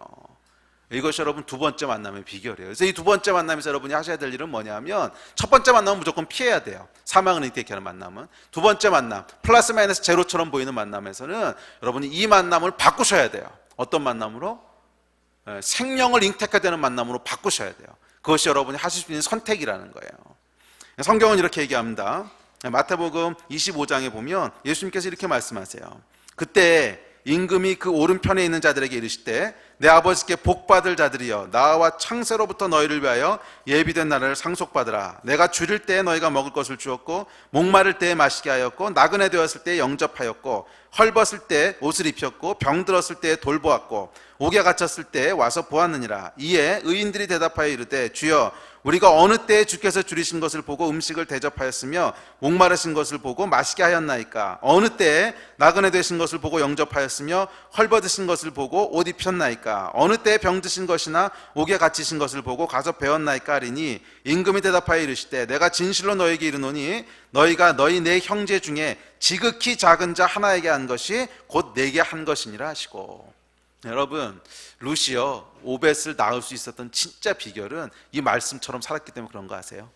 이것이 여러분 두 번째 만남의 비결이에요. 그래서 이 두 번째 만남에서 여러분이 하셔야 될 일은 뭐냐면, 첫 번째 만남은 무조건 피해야 돼요. 사망을 잉태케 하는 만남은. 두 번째 만남, 플러스 마이너스 제로처럼 보이는 만남에서는 여러분이 이 만남을 바꾸셔야 돼요. 어떤 만남으로? 생명을 잉태케 되는 만남으로 바꾸셔야 돼요. 그것이 여러분이 하실 수 있는 선택이라는 거예요. 성경은 이렇게 얘기합니다. 마태복음 25장에 보면 예수님께서 이렇게 말씀하세요. 그때 임금이 그 오른편에 있는 자들에게 이르시되 내 아버지께 복받을 자들이여 나와 창세로부터 너희를 위하여 예비된 나라를 상속받으라. 내가 줄일 때에 너희가 먹을 것을 주었고 목마를 때에 마시게 하였고 나그네 되었을 때에 영접하였고 헐벗을 때 옷을 입혔고 병들었을 때에 돌보았고 옥에 갇혔을 때에 와서 보았느니라. 이에 의인들이 대답하여 이르되 주여 우리가 어느 때에 주께서 줄이신 것을 보고 음식을 대접하였으며 목마르신 것을 보고 마시게 하였나이까? 어느 때에 나그네 되신 것을 보고 영접하였으며 헐벗으신 것을 보고 옷 입혔나이까? 어느 때에 병드신 것이나 옥에 갇히신 것을 보고 가서 배웠나이까? 하리니 임금이 대답하여 이르시되 내가 진실로 너희에게 이르노니 너희가 너희 내 형제 중에 지극히 작은 자 하나에게 한 것이 곧 내게 한 것이니라 하시고. 여러분, 루시요 오벳을 낳을 수 있었던 진짜 비결은 이 말씀처럼 살았기 때문에 그런 거 아세요?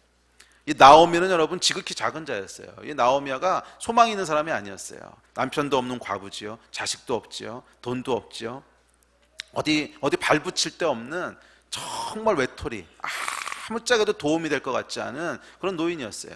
이 나오미는 여러분 지극히 작은 자였어요. 이 나오미가 소망이 있는 사람이 아니었어요. 남편도 없는 과부지요, 자식도 없지요, 돈도 없지요, 어디 발붙일 데 없는 정말 외톨이, 아무짝에도 도움이 될 것 같지 않은 그런 노인이었어요.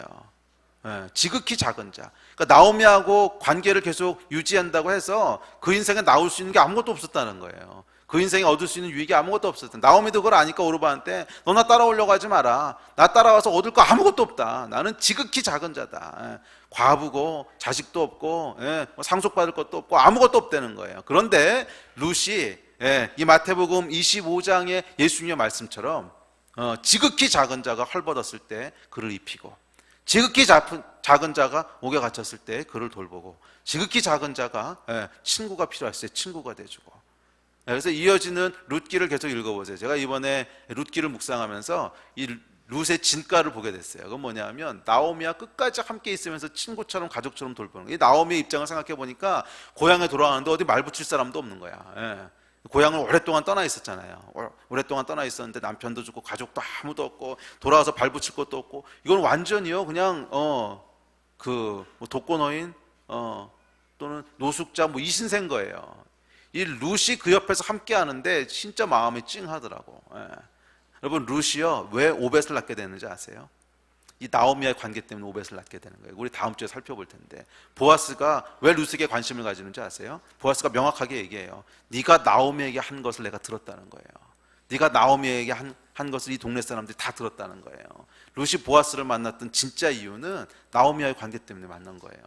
지극히 작은 자. 그러니까 나오미하고 관계를 계속 유지한다고 해서 그 인생에 나올 수 있는 게 아무것도 없었다는 거예요. 그 인생에 얻을 수 있는 유익이 아무것도 없었다. 나오미도 그걸 아니까 오르바한테 너 나 따라오려고 하지 마라. 나 따라와서 얻을 거 아무것도 없다. 나는 지극히 작은 자다. 과부고 자식도 없고 상속받을 것도 없고 아무것도 없다는 거예요. 그런데 룻이 이 마태복음 25장의 예수님의 말씀처럼 지극히 작은 자가 헐벗었을 때 그를 입히고, 지극히 작은 자가 옥에 갇혔을 때 그를 돌보고, 지극히 작은 자가 친구가 필요했을 때 친구가 돼주고. 그래서 이어지는 룻기를 계속 읽어보세요. 제가 이번에 룻기를 묵상하면서 이 룻의 진가를 보게 됐어요. 그건 뭐냐면 나오미와 끝까지 함께 있으면서 친구처럼 가족처럼 돌보는 거예요. 이 나오미의 입장을 생각해 보니까 고향에 돌아가는데 어디 말 붙일 사람도 없는 거야. 고향을 오랫동안 떠나 있었잖아요. 오랫동안 떠나 있었는데 남편도 죽고 가족도 아무도 없고 돌아와서 발 붙일 것도 없고, 이건 완전히요 그냥 뭐 독거노인 또는 노숙자 뭐 이 신세인 거예요. 이 룻이 그 옆에서 함께 하는데 진짜 마음이 찡하더라고. 여러분, 룻이요 왜 오벳을 낳게 되는지 아세요? 이 나오미와의 관계 때문에 오벳을 낳게 되는 거예요. 우리 다음 주에 살펴볼 텐데, 보아스가 왜 룻에게 관심을 가지는지 아세요? 보아스가 명확하게 얘기해요. 네가 나오미에게 한 것을 내가 들었다는 거예요. 네가 나오미에게 한 것을 이 동네 사람들이 다 들었다는 거예요. 룻이 보아스를 만났던 진짜 이유는 나오미와의 관계 때문에 만난 거예요.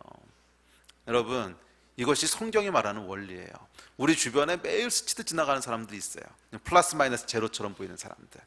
여러분, 이것이 성경이 말하는 원리예요. 우리 주변에 매일 스치듯 지나가는 사람들이 있어요. 플러스 마이너스 제로처럼 보이는 사람들.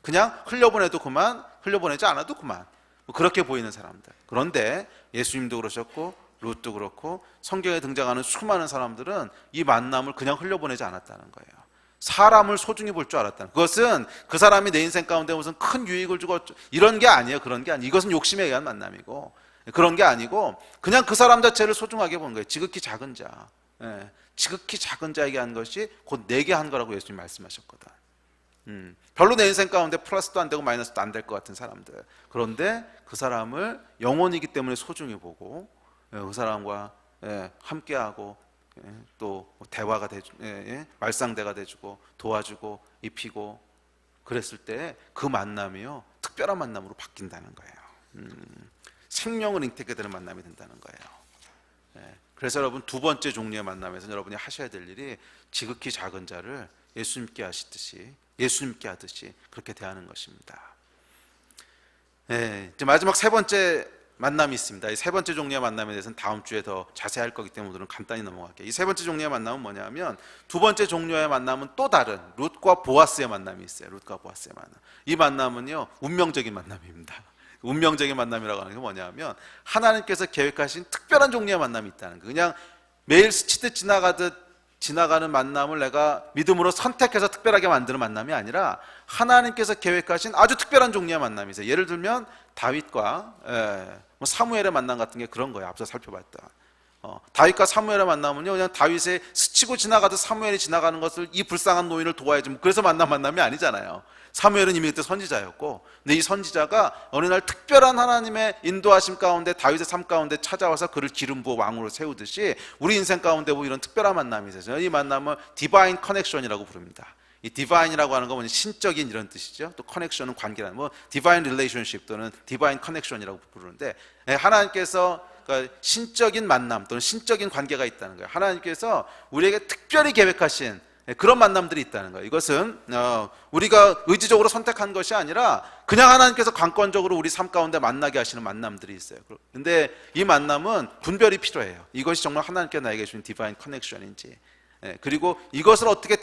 그냥 흘려보내도 그만, 흘려보내지 않아도 그만, 그렇게 보이는 사람들. 그런데 예수님도 그러셨고 룻도 그렇고 성경에 등장하는 수많은 사람들은 이 만남을 그냥 흘려보내지 않았다는 거예요. 사람을 소중히 볼 줄 알았다는, 그것은 그 사람이 내 인생 가운데 무슨 큰 유익을 주고 이런 게 아니에요. 그런 게 아니에요. 이것은 욕심에 의한 만남이고 그런 게 아니고 그냥 그 사람 자체를 소중하게 보는 거예요. 지극히 작은 자, 지극히 작은 자에게 한 것이 곧 내게 한 거라고 예수님 말씀하셨거든. 별로 내 인생 가운데 플러스도 안 되고 마이너스도 안 될 것 같은 사람들, 그런데 그 사람을 영혼이기 때문에 소중히 보고 그 사람과 함께하고 또 대화가 말상대가 돼주고 도와주고 입히고 그랬을 때 그 만남이요 특별한 만남으로 바뀐다는 거예요. 생명을 잉태하게 되는 만남이 된다는 거예요. 그래서 여러분, 두 번째 종류의 만남에서 여러분이 하셔야 될 일이 지극히 작은 자를 예수님께 하듯이 그렇게 대하는 것입니다. 이제 마지막 세 번째 만남이 있습니다. 이 세 번째 종류의 만남에 대해서는 다음 주에 더 자세히 할 거기 때문에 오늘은 간단히 넘어갈게요. 이 세 번째 종류의 만남은 뭐냐면 두 번째 종류의 만남은 또 다른 룻과 보아스의 만남이 있어요. 룻과 보아스의 만남. 이 만남은요 운명적인 만남입니다. 운명적인 만남이라고 하는 게 뭐냐면 하나님께서 계획하신 특별한 종류의 만남이 있다는 거예요. 그냥 매일 스치듯 지나가는 만남을 내가 믿음으로 선택해서 특별하게 만드는 만남이 아니라 하나님께서 계획하신 아주 특별한 종류의 만남이 있어요. 예를 들면 다윗과 사무엘의 만남 같은 게 그런 거예요. 앞서 살펴봤다. 다윗과 사무엘의 만남은요 그냥 다윗의 스치고 지나가듯 사무엘이 지나가는 것을 이 불쌍한 노인을 도와야지 그래서 만남이 아니잖아요. 사무엘은 이미 그때 선지자였고 근데 이 선지자가 어느 날 특별한 하나님의 인도하심 가운데 다윗의 삶 가운데 찾아와서 그를 기름 부어 왕으로 세우듯이 우리 인생 가운데 이런 특별한 만남이 있어요. 이 만남을 디바인 커넥션이라고 부릅니다. 이 디바인이라고 하는 건 뭐냐 신적인 이런 뜻이죠. 또 커넥션은 관계라는 디바인 릴레이션십 또는 디바인 커넥션이라고 부르는데 하나님께서 그러니까 신적인 만남 또는 신적인 관계가 있다는 거예요. 하나님께서 우리에게 특별히 계획하신 그런 만남들이 있다는 거예요. 이것은 우리가 의지적으로 선택한 것이 아니라 그냥 하나님께서 관건적으로 우리 삶 가운데 만나게 하시는 만남들이 있어요. 그런데 이 만남은 분별이 필요해요. 이것이 정말 하나님께 나에게 주신 디바인 커넥션인지 그리고 이것을 어떻게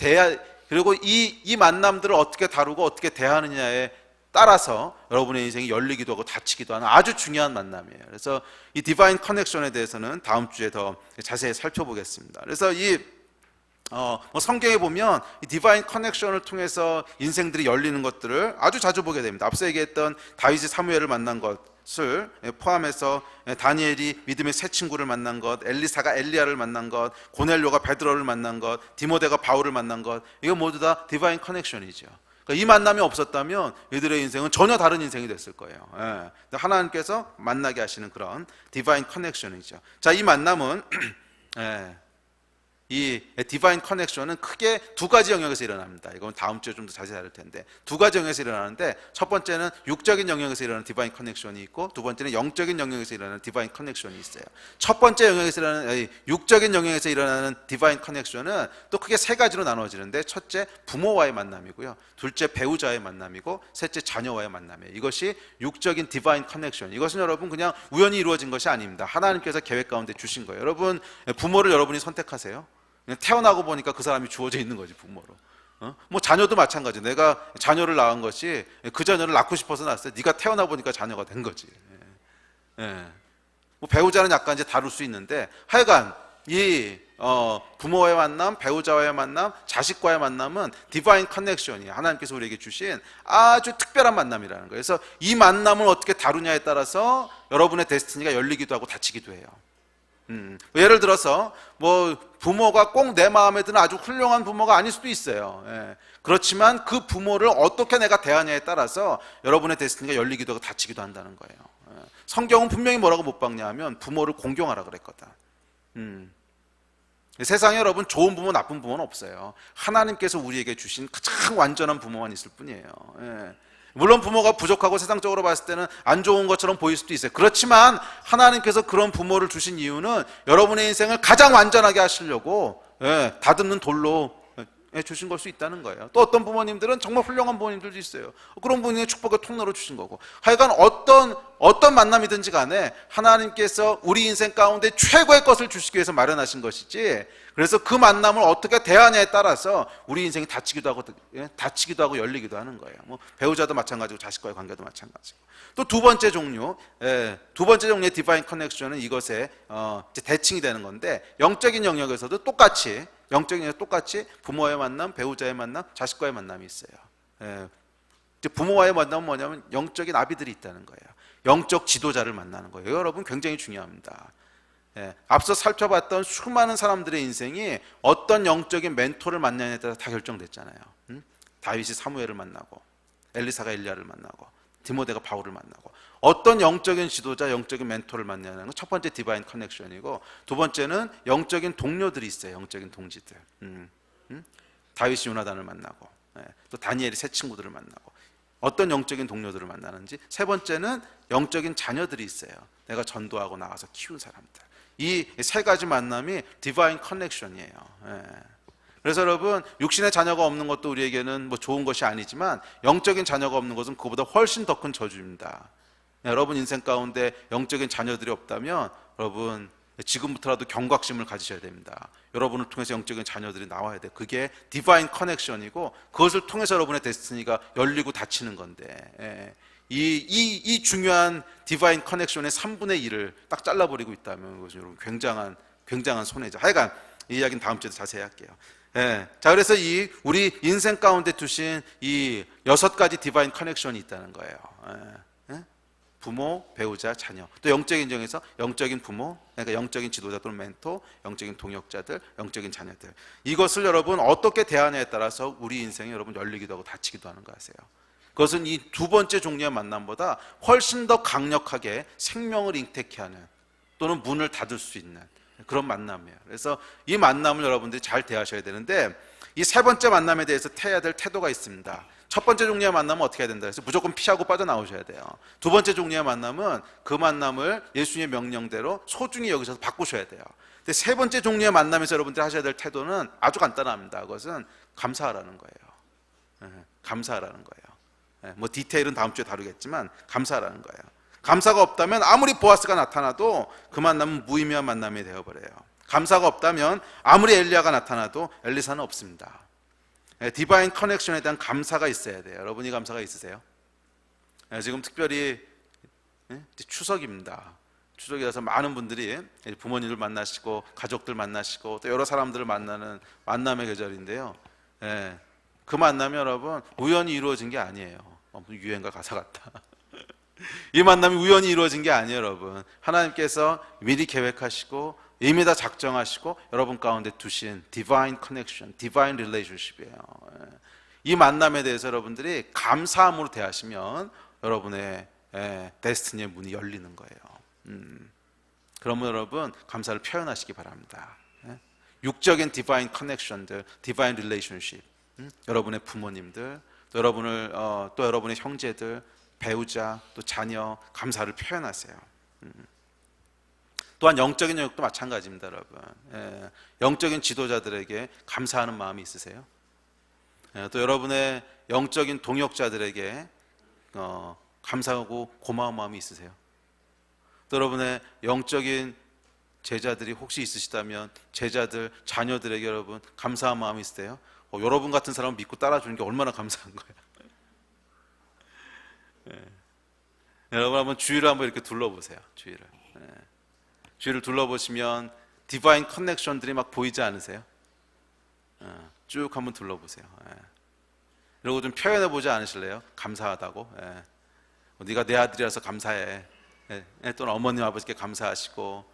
그리고 이 만남들을 어떻게 다루고 어떻게 대하느냐에 따라서 여러분의 인생이 열리기도 하고 닫히기도 하는 아주 중요한 만남이에요. 그래서 이 디바인 커넥션에 대해서는 다음 주에 더 자세히 살펴보겠습니다. 그래서 성경에 보면 이 디바인 커넥션을 통해서 인생들이 열리는 것들을 아주 자주 보게 됩니다. 앞서 얘기했던 다윗이 사무엘을 만난 것을 포함해서 다니엘이 믿음의 새 친구를 만난 것, 엘리사가 엘리야를 만난 것, 고넬료가 베드로를 만난 것, 디모데가 바울을 만난 것, 이거 모두 다 디바인 커넥션이죠. 그러니까 이 만남이 없었다면 이들의 인생은 전혀 다른 인생이 됐을 거예요. 하나님께서 만나게 하시는 그런 디바인 커넥션이죠. 자, 이 만남은 이 디바인 커넥션은 크게 두 가지 영역에서 일어납니다. 이건 다음 주에 좀 더 자세히 다룰 텐데 두 가지 영역에서 일어나는데 첫 번째는 육적인 영역에서 일어나는 디바인 커넥션이 있고 두 번째는 영적인 영역에서 일어나는 디바인 커넥션이 있어요. 첫 번째 영역에서 일어나는 육적인 영역에서 일어나는 디바인 커넥션은 또 크게 세 가지로 나눠지는데 첫째 부모와의 만남이고요, 둘째 배우자의 만남이고 셋째 자녀와의 만남이에요. 이것이 육적인 디바인 커넥션. 이것은 여러분 그냥 우연히 이루어진 것이 아닙니다. 하나님께서 계획 가운데 주신 거예요. 여러분 부모를 여러분이 선택하세요? 그냥 태어나고 보니까 그 사람이 주어져 있는 거지 부모로. 자녀도 마찬가지. 내가 자녀를 낳은 것이 그 자녀를 낳고 싶어서 낳았어요. 네가 태어나 보니까 자녀가 된 거지. 배우자는 약간 이제 다룰 수 있는데 하여간 이 부모와의 만남, 배우자와의 만남, 자식과의 만남은 디바인 커넥션이에요. 하나님께서 우리에게 주신 아주 특별한 만남이라는 거예요. 그래서 이 만남을 어떻게 다루냐에 따라서 여러분의 데스티니가 열리기도 하고 닫히기도 해요. 예를 들어서 부모가 꼭 내 마음에 드는 아주 훌륭한 부모가 아닐 수도 있어요. 그렇지만 그 부모를 어떻게 내가 대하냐에 따라서 여러분의 데스티니가 열리기도 하고 닫히기도 한다는 거예요. 성경은 분명히 뭐라고 못 박냐 하면 부모를 공경하라 그랬거든. 세상에 여러분 좋은 부모 나쁜 부모는 없어요. 하나님께서 우리에게 주신 가장 완전한 부모만 있을 뿐이에요. 물론 부모가 부족하고 세상적으로 봤을 때는 안 좋은 것처럼 보일 수도 있어요. 그렇지만 하나님께서 그런 부모를 주신 이유는 여러분의 인생을 가장 완전하게 하시려고 다듬는 돌로 주신 걸 수 있다는 거예요. 또 어떤 부모님들은 정말 훌륭한 부모님들도 있어요. 그런 부모님의 축복의 통로로 주신 거고. 하여간 어떤 만남이든지 간에 하나님께서 우리 인생 가운데 최고의 것을 주시기 위해서 마련하신 것이지, 그래서 그 만남을 어떻게 대하냐에 따라서 우리 인생이 닫히기도 하고 열리기도 하는 거예요. 배우자도 마찬가지고 자식과의 관계도 마찬가지고. 또 두 번째 종류의 디바인 커넥션은 이것에 대칭이 되는 건데, 영적인 영역에서도 똑같이 부모와의 만남, 배우자의 만남, 자식과의 만남이 있어요. 부모와의 만남은 뭐냐면 영적인 아비들이 있다는 거예요. 영적 지도자를 만나는 거예요. 여러분 굉장히 중요합니다. 앞서 살펴봤던 수많은 사람들의 인생이 어떤 영적인 멘토를 만나냐에 따라 다 결정됐잖아요. 다윗이 사무엘을 만나고, 엘리사가 엘리야를 만나고, 디모데가 바울을 만나고, 어떤 영적인 지도자, 영적인 멘토를 만나는 건 첫 번째 디바인 커넥션이고, 두 번째는 영적인 동료들이 있어요. 영적인 동지들. 다윗이 요나단을 만나고, 또 다니엘이 새 친구들을 만나고, 어떤 영적인 동료들을 만나는지. 세 번째는 영적인 자녀들이 있어요. 내가 전도하고 나가서 키운 사람들. 이 세 가지 만남이 디바인 커넥션이에요. 그래서 여러분, 육신의 자녀가 없는 것도 우리에게는 좋은 것이 아니지만 영적인 자녀가 없는 것은 그보다 훨씬 더 큰 저주입니다. 여러분 인생 가운데 영적인 자녀들이 없다면 여러분 지금부터라도 경각심을 가지셔야 됩니다. 여러분을 통해서 영적인 자녀들이 나와야 돼요. 그게 디바인 커넥션이고 그것을 통해서 여러분의 데스티니가 열리고 닫히는 건데 이 중요한 디바인 커넥션의 3분의 1을 딱 잘라버리고 있다면 그것은 여러분 굉장한 손해죠. 하여간 이 이야기는 다음 주에 자세히 할게요. 자, 그래서 우리 인생 가운데 두신 이 6가지 디바인 커넥션이 있다는 거예요. 부모, 배우자, 자녀. 또 영적인 정에서 영적인 부모, 그러니까 영적인 지도자 또는 멘토, 영적인 동역자들, 영적인 자녀들. 이것을 여러분 어떻게 대하냐에 따라서 우리 인생이 여러분 열리기도 하고 닫히기도 하는 거 아세요? 그것은 이 두 번째 종류의 만남보다 훨씬 더 강력하게 생명을 잉태케 하는 또는 문을 닫을 수 있는 그런 만남이에요. 그래서 이 만남을 여러분들이 잘 대하셔야 되는데 이 세 번째 만남에 대해서 해야 될 태도가 있습니다. 첫 번째 종류의 만남은 어떻게 해야 된다 해서 무조건 피하고 빠져나오셔야 돼요. 두 번째 종류의 만남은 그 만남을 예수님의 명령대로 소중히 여기셔서 바꾸셔야 돼요. 근데 세 번째 종류의 만남에서 여러분들이 하셔야 될 태도는 아주 간단합니다. 그것은 감사하라는 거예요. 감사하라는 거예요. 뭐 디테일은 다음 주에 다루겠지만 감사하라는 거예요. 감사가 없다면 아무리 보아스가 나타나도 그 만남은 무의미한 만남이 되어버려요. 감사가 없다면 아무리 엘리야가 나타나도 엘리사는 없습니다. 디바인 커넥션에 대한 감사가 있어야 돼요. 여러분이 감사가 있으세요? 지금 특별히 추석입니다. 추석이라서 많은 분들이 부모님들 만나시고 가족들 만나시고 또 여러 사람들을 만나는 만남의 계절인데요. 그 만남이 여러분 우연히 이루어진 게 아니에요. 유행가 가사 같다. 이 만남이 우연히 이루어진 게 아니에요, 여러분. 하나님께서 미리 계획하시고 이미 다 작정하시고 여러분 가운데 두신 디바인 커넥션, 디바인 릴레이션십이에요. 이 만남에 대해서 여러분들이 감사함으로 대하시면 여러분의 데스티니의 문이 열리는 거예요. 그러면 여러분 감사를 표현하시기 바랍니다. 육적인 디바인 커넥션들, 디바인 릴레이션십, 여러분의 부모님들, 또 여러분의 형제들, 배우자, 또 자녀, 감사를 표현하세요. 또한 영적인 영역도 마찬가지입니다, 여러분. 영적인 지도자들에게 감사하는 마음이 있으세요? 또 여러분의 영적인 동역자들에게 감사하고 고마운 마음이 있으세요? 또 여러분의 영적인 제자들이 혹시 있으시다면 제자들, 자녀들에게 여러분 감사한 마음이 있으세요? 여러분 같은 사람을 믿고 따라주는 게 얼마나 감사한 거예요. 여러분 한번 주위를 한번 이렇게 둘러보세요. 주위를 둘러보시면 디바인 커넥션들이 막 보이지 않으세요? 쭉 한번 둘러보세요. 이러고 좀 표현해보지 않으실래요? 감사하다고. 네가 내 아들이라서 감사해. 또는 어머님 아버지께 감사하시고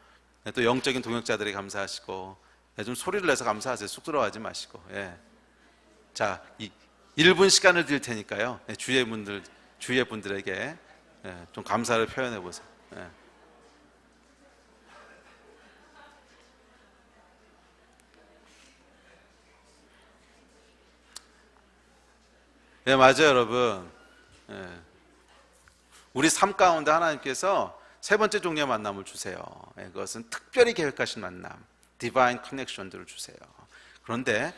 또 영적인 동역자들에게 감사하시고 좀 소리를 내서 감사하세요. 쑥스러워하지 마시고. 자, 1분 시간을 드릴 테니까요. 주위의 분들에게 좀 감사를 표현해 보세요. 맞아요, 여러분. 우리 삶 가운데 하나님께서 세 번째 종류의 만남을 주세요. 그것은 특별히 계획하신 만남, 디바인 커넥션들을 주세요. 그런데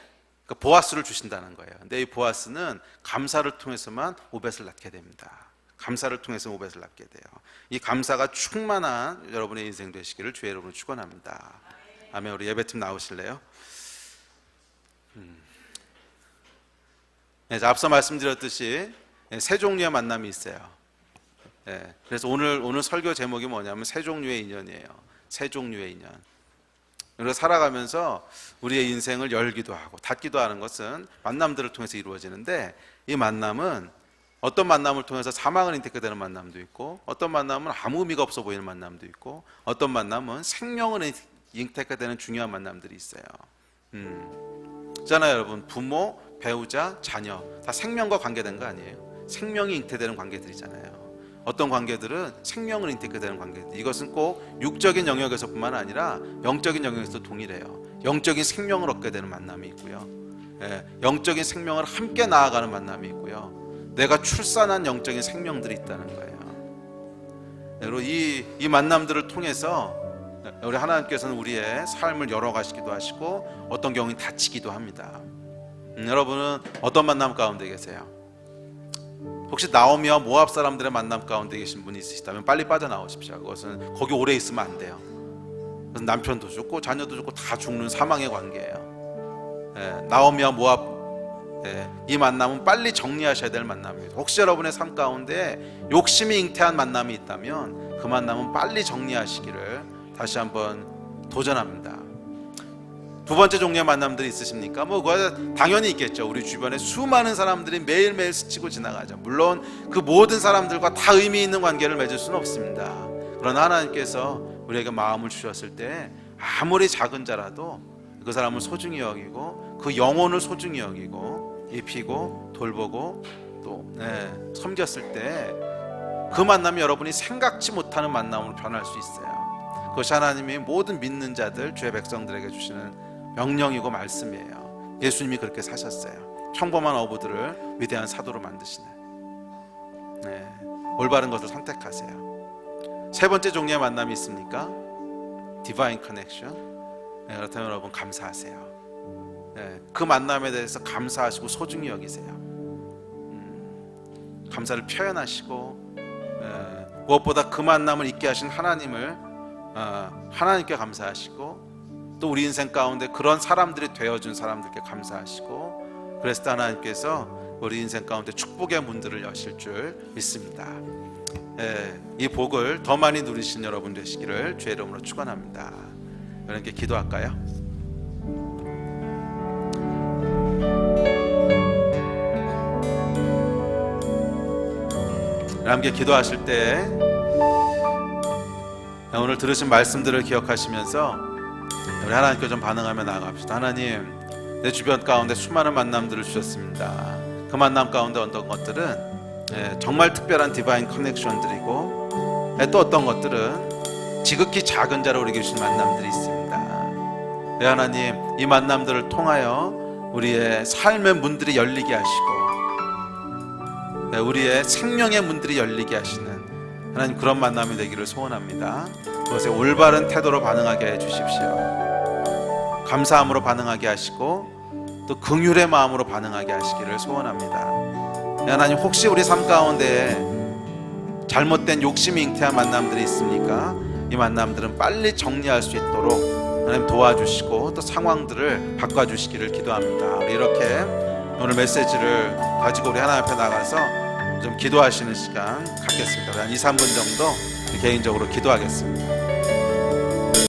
보아스를 주신다는 거예요. 근데 이 보아스는 감사를 통해서만 오벳을 낳게 됩니다. 감사를 통해서 오벳을 낳게 돼요. 이 감사가 충만한 여러분의 인생 되시기를 주의 이름으로 축원합니다. 아멘. 우리 예배팀 나오실래요? 앞서 말씀드렸듯이 세 종류의 만남이 있어요. 그래서 오늘 설교 제목이 뭐냐면 세 종류의 인연이에요. 세 종류의 인연. 우리가 살아가면서 우리의 인생을 열기도 하고 닫기도 하는 것은 만남들을 통해서 이루어지는데 이 만남은 어떤 만남을 통해서 사망을 잉태하게 되는 만남도 있고 어떤 만남은 아무 의미가 없어 보이는 만남도 있고 어떤 만남은 생명을 잉태하게 되는 중요한 만남들이 있어요. 있잖아요, 여러분. 부모, 배우자, 자녀 다 생명과 관계된 거 아니에요? 생명이 잉태되는 관계들이잖아요. 어떤 관계들은 생명을 잉태하게 되는 관계들. 이것은 꼭 육적인 영역에서뿐만 아니라 영적인 영역에서도 동일해요. 영적인 생명을 얻게 되는 만남이 있고요. 영적인 생명을 함께 나아가는 만남이 있고요. 내가 출산한 영적인 생명들이 있다는 거예요. 여러분 이 만남들을 통해서 우리 하나님께서는 우리의 삶을 열어가시기도 하시고 어떤 경우는 다치기도 합니다. 여러분은 어떤 만남 가운데 계세요? 혹시 나오미와 모압 사람들의 만남 가운데 계신 분이 있으시다면 빨리 빠져나오십시오. 그것은 거기 오래 있으면 안 돼요. 그것은 남편도 죽고 자녀도 죽고 다 죽는 사망의 관계예요. 나오미와 모압, 이 만남은 빨리 정리하셔야 될 만남입니다. 혹시 여러분의 삶 가운데 욕심이 잉태한 만남이 있다면 그 만남은 빨리 정리하시기를 다시 한번 도전합니다. 두 번째 종류의 만남들이 있으십니까? 그거 당연히 있겠죠. 우리 주변에 수많은 사람들이 매일매일 스치고 지나가죠. 물론 그 모든 사람들과 다 의미 있는 관계를 맺을 수는 없습니다. 그러나 하나님께서 우리에게 마음을 주셨을 때 아무리 작은 자라도 그 사람을 소중히 여기고 그 영혼을 소중히 여기고 입히고 돌보고 또 섬겼을 때 그 만남이 여러분이 생각지 못하는 만남으로 변할 수 있어요. 그것이 하나님이 모든 믿는 자들, 주의 백성들에게 주시는 명령이고 말씀이에요. 예수님이 그렇게 사셨어요. 평범한 어부들을 위대한 사도로 만드시네. 올바른 것을 선택하세요. 세 번째 종류의 만남이 있습니까? 디바인 커넥션. 그렇다면 여러분 감사하세요. 그 만남에 대해서 감사하시고 소중히 여기세요. 감사를 표현하시고 무엇보다 그 만남을 있게 하신 하나님을 하나님께 감사하시고 또 우리 인생 가운데 그런 사람들이 되어준 사람들께 감사하시고 그래서 하나님께서 우리 인생 가운데 축복의 문들을 여실 줄 믿습니다. 이 복을 더 많이 누리신 여러분 되시기를 주의 이름으로 축원합니다. 여러분께 기도할까요? 함께 기도하실 때 오늘 들으신 말씀들을 기억하시면서 우리 하나님께 좀 반응하며 나아갑시다. 하나님, 내 주변 가운데 수많은 만남들을 주셨습니다. 그 만남 가운데 어떤 것들은 정말 특별한 디바인 커넥션들이고 또 어떤 것들은 지극히 작은 자로 우리에게 주신 만남들이 있습니다. 하나님, 이 만남들을 통하여 우리의 삶의 문들이 열리게 하시고 우리의 생명의 문들이 열리게 하시는 하나님 그런 만남이 되기를 소원합니다. 그것에 올바른 태도로 반응하게 해주십시오. 감사함으로 반응하게 하시고 또 긍휼의 마음으로 반응하게 하시기를 소원합니다. 하나님, 혹시 우리 삶 가운데 잘못된 욕심이 잉태한 만남들이 있습니까? 이 만남들은 빨리 정리할 수 있도록 하나님 도와주시고 또 상황들을 바꿔주시기를 기도합니다. 우리 이렇게 오늘 메시지를 가지고 우리 하나님 앞에 나가서 좀 기도하시는 시간 갖겠습니다. 한 2, 3분 정도 개인적으로 기도하겠습니다.